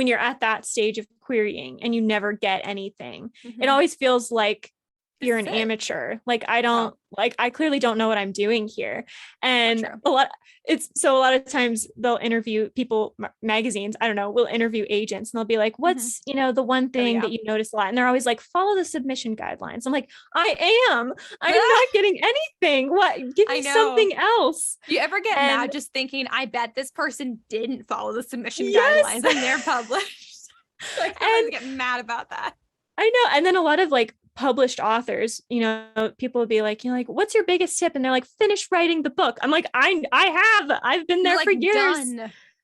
you're at that stage of querying and you never get anything, it always feels like you're an amateur. Like I clearly don't know what I'm doing here. And a lot of times they'll interview people, magazines, I don't know, will interview agents and they'll be like, what's, the one thing that you notice a lot? And they're always like, follow the submission guidelines. I'm like, I'm not getting anything. What? Give me something else. You ever get mad just thinking, I bet this person didn't follow the submission guidelines and they're published. Like I get mad about that. I know. And then a lot of like published authors, people will be like, what's your biggest tip? And they're like, finish writing the book. I'm like, I've been there for years.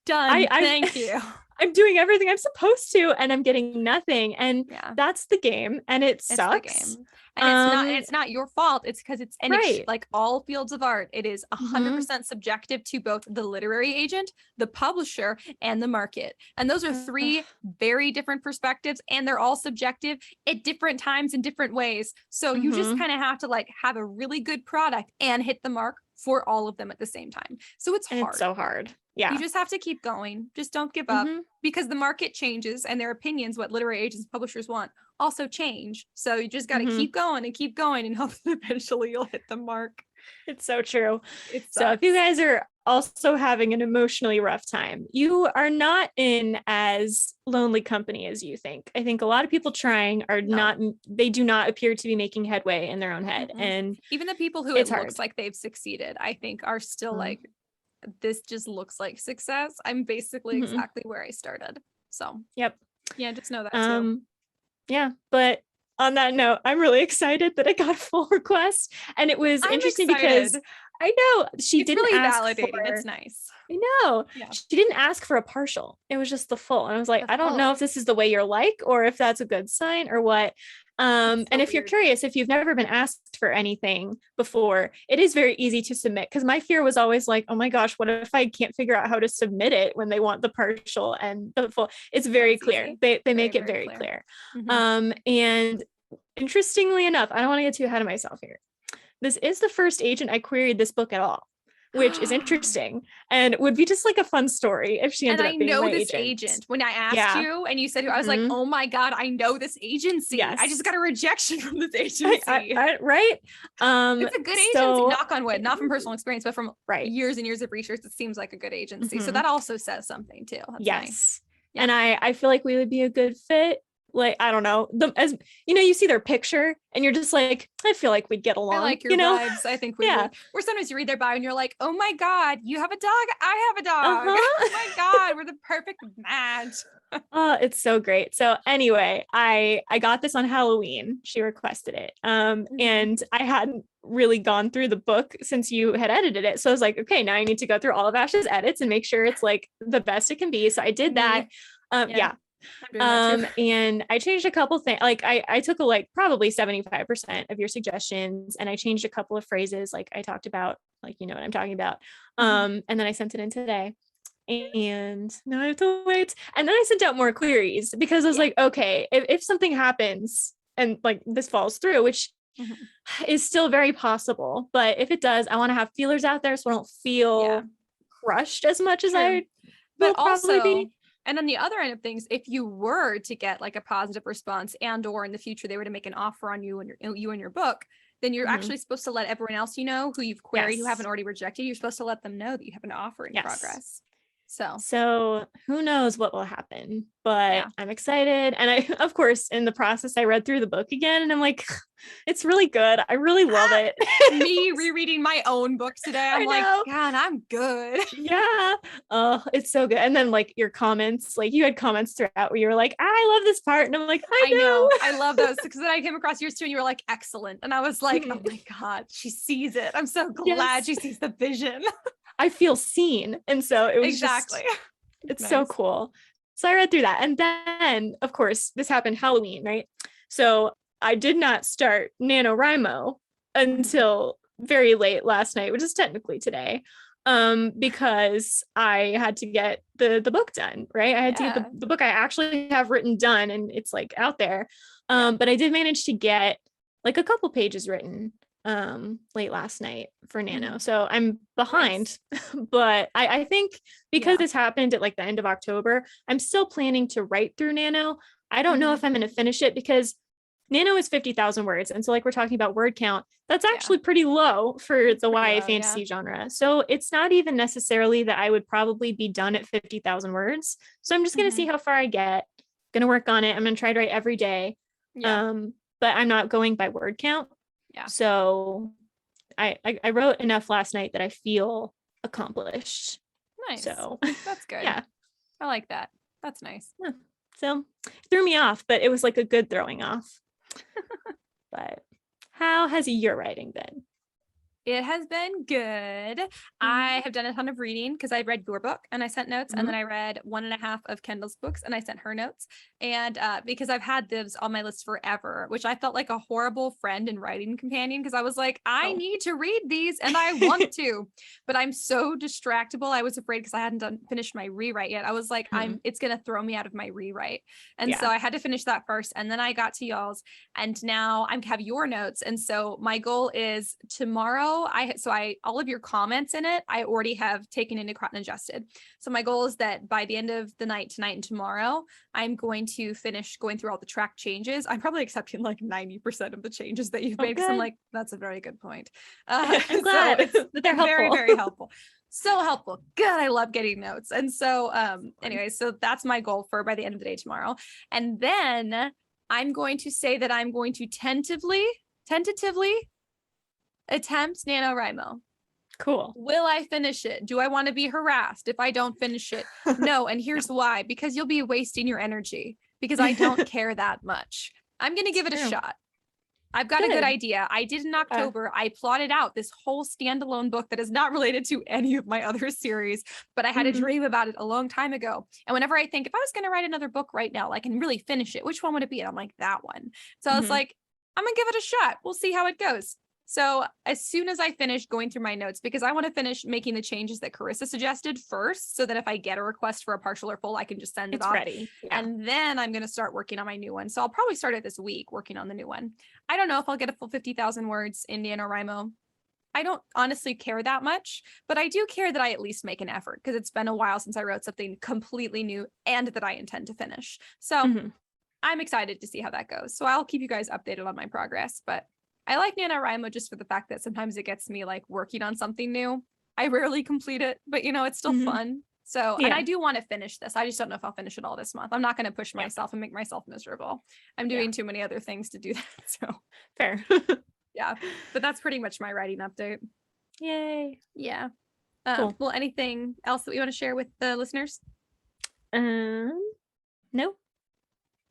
Done. Thank you. I'm doing everything I'm supposed to and I'm getting nothing. And that's the game. And it sucks. And it's not your fault. It's because it's like all fields of art. It is 100% subjective to both the literary agent, the publisher, and the market. And those are three very different perspectives, and they're all subjective at different times in different ways. So you just kind of have to like have a really good product and hit the mark for all of them at the same time. So it's hard. It's so hard. Yeah. You just have to keep going. Just don't give up because the market changes and their opinions, what literary agents and publishers want, also change. So you just got to keep going and hope that eventually you'll hit the mark. It's so true. So if you guys are also having an emotionally rough time, you are not in as lonely company as you think. I think a lot of people trying are they do not appear to be making headway in their own head. And even the people who it looks like they've succeeded, I think are still like, this just looks like success. I'm basically exactly where I started. So just know that too. Yeah, but on that note, I'm really excited that I got a full request, and it was interesting because I know she didn't really ask validating. It's nice. I know she didn't ask for a partial. It was just the full, and I was like, I don't know if this is the way you're like, or if that's a good sign, or what. And if you're curious, if you've never been asked for anything before, it is very easy to submit. Because my fear was always like, oh my gosh, what if I can't figure out how to submit it when they want the partial and the full? It's very clear. They make it very clear. And interestingly enough, I don't want to get too ahead of myself here. This is the first agent I queried this book at all, which is interesting and would be just like a fun story if she ended up being my agent. When I asked you and you said, I was like, oh my God, I know this agency. Yes. I just got a rejection from this agency. Right. It's a good agency, knock on wood, not from personal experience, but from years and years of research. It seems like a good agency. So that also says something too. That's nice. Yeah. And I feel like we would be a good fit. Like, I don't know, as you see their picture and you're just like, I feel like we'd get along. I like your vibes. I think we would. Or sometimes you read their bio and you're like, oh my God, you have a dog. I have a dog. Oh my God, we're the perfect match. It's so great. So anyway, I got this on Halloween. She requested it. And I hadn't really gone through the book since you had edited it. So I was like, okay, now I need to go through all of Ash's edits and make sure it's like the best it can be. So I did that. And I changed a couple things. Like I took probably 75% of your suggestions and I changed a couple of phrases. Like I talked about, like, you know what I'm talking about. And then I sent it in today and now I have to wait. And then I sent out more queries because I was like, okay, if something happens and like this falls through, which is still very possible, but if it does, I want to have feelers out there so I don't feel crushed as much as I But probably also, be. and on the other end of things, if you were to get like a positive response and or in the future they were to make an offer on you and your book, then you're Mhm. actually supposed to let everyone else you know who you've queried who Yes. haven't already rejected, you're supposed to let them know that you have an offer in Yes. progress. So So who knows what will happen, but Yeah. I'm excited. And I, of course, in the process, I read through the book again and I'm like, it's really good. I really love it. me rereading my own book today, I'm I like, know. God, I'm good. Yeah. Oh, it's so good. And then like your comments, like you had comments throughout where you were like, I love this part. And I'm like, I I know. know. I love those because then I came across yours too and you were like, excellent. And I was like, oh Mhm. my God, she sees it. I'm so glad Yes. she sees the vision. I feel seen. And so it was Exactly. just, it's so Nice. cool. So I read through that. And then, of course, this happened Halloween, right? So I did not start NaNoWriMo until very late last night, which is technically today, because I had to get the book done, right? I had to Yeah. get the book I actually have written done and it's like out there. Yeah. But I did manage to get like a couple pages written late last night for Nano. So I'm behind, but I think because this happened at like the end of October, I'm still planning to write through Nano. I don't know if I'm going to finish it because Nano is 50,000 words. And so like we're talking about word count, that's actually pretty low for the YA fantasy genre. So it's not even necessarily that I would probably be done at 50,000 words. So I'm just going to see how far I get. Going to work on it. I'm going to try to write every day. But I'm not going by word count. Yeah. So I wrote enough last night that I feel accomplished. Nice. So That's good. yeah. I like that. That's nice. Yeah. So it threw me off, but it was like a good throwing off. But how has your writing been? It has been good. I have done a ton of reading because I read your book and I sent notes, and then I read 1.5 of Kendall's books and I sent her notes. And because I've had those on my list forever, which I felt like a horrible friend and writing companion because I was like, I need to read these and I want to, but I'm so distractible. I was afraid because I hadn't finished my rewrite yet. I was like, it's gonna throw me out of my rewrite, and so I had to finish that first, and then I got to y'all's, and now I have your notes, and so my goal is tomorrow. All of your comments in it, I already have taken into account and adjusted. So my goal is that by the end of the night tonight and tomorrow, I'm going to finish going through all the track changes. I'm probably accepting like 90% of the changes that you've made because I'm like, that's a very good point. I'm glad that they're helpful. Very, very helpful. So helpful. Good. I love getting notes. And so anyway, so that's my goal for by the end of the day tomorrow. And then I'm going to say that I'm going to tentatively attempt NaNoWriMo. Cool. Will I finish it? Do I want to be harassed if I don't finish it? No. And here's why, because you'll be wasting your energy because I don't care that much. I'm going to give it a shot. I've got a good idea. I did in October. I plotted out this whole standalone book that is not related to any of my other series, but I had a dream about it a long time ago. And whenever I think if I was going to write another book right now, I can really finish it, which one would it be? And I'm like, that one. So I was like, I'm going to give it a shot. We'll see how it goes. So as soon as I finish going through my notes, because I want to finish making the changes that Karissa suggested first, so that if I get a request for a partial or full, I can just send it off. Ready. Yeah. And then I'm going to start working on my new one. So I'll probably start it this week working on the new one. I don't know if I'll get a full 50,000 words in NaNoWriMo. I don't honestly care that much, but I do care that I at least make an effort because it's been a while since I wrote something completely new and that I intend to finish. So I'm excited to see how that goes. So I'll keep you guys updated on my progress, but I like NaNoWriMo just for the fact that sometimes it gets me like working on something new. I rarely complete it, but it's still fun. So, and I do want to finish this. I just don't know if I'll finish it all this month. I'm not going to push myself and make myself miserable. I'm doing too many other things to do that. So fair. Yeah, but that's pretty much my writing update. Yay. Yeah. Cool. Well, anything else that we want to share with the listeners? No.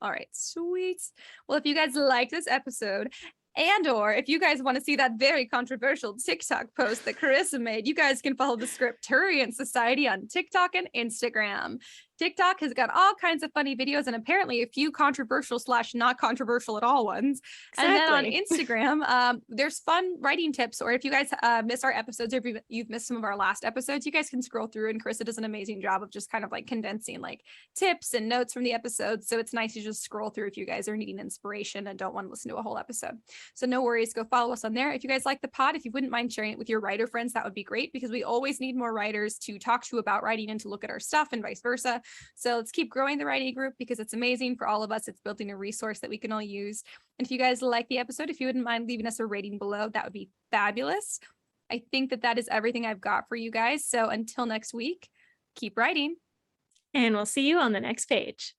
All right, sweet. Well, if you guys like this episode, and or if you guys want to see that very controversial TikTok post that Karissa made, you guys can follow the Scripturient Society on TikTok and Instagram. TikTok has got all kinds of funny videos and apparently a few controversial / not controversial at all ones. Exactly. And then on Instagram, there's fun writing tips. Or if you guys miss our episodes, or if you've missed some of our last episodes, you guys can scroll through, and Karissa does an amazing job of just kind of like condensing like tips and notes from the episodes. So it's nice to just scroll through if you guys are needing inspiration and don't want to listen to a whole episode. So no worries, go follow us on there. If you guys like the pod, if you wouldn't mind sharing it with your writer friends, that would be great, because we always need more writers to talk to about writing and to look at our stuff and vice versa. So let's keep growing the writing group, because it's amazing for all of us. It's building a resource that we can all use. And if you guys like the episode, if you wouldn't mind leaving us a rating below, that would be fabulous. I think that is everything I've got for you guys. So until next week, keep writing. And we'll see you on the next page.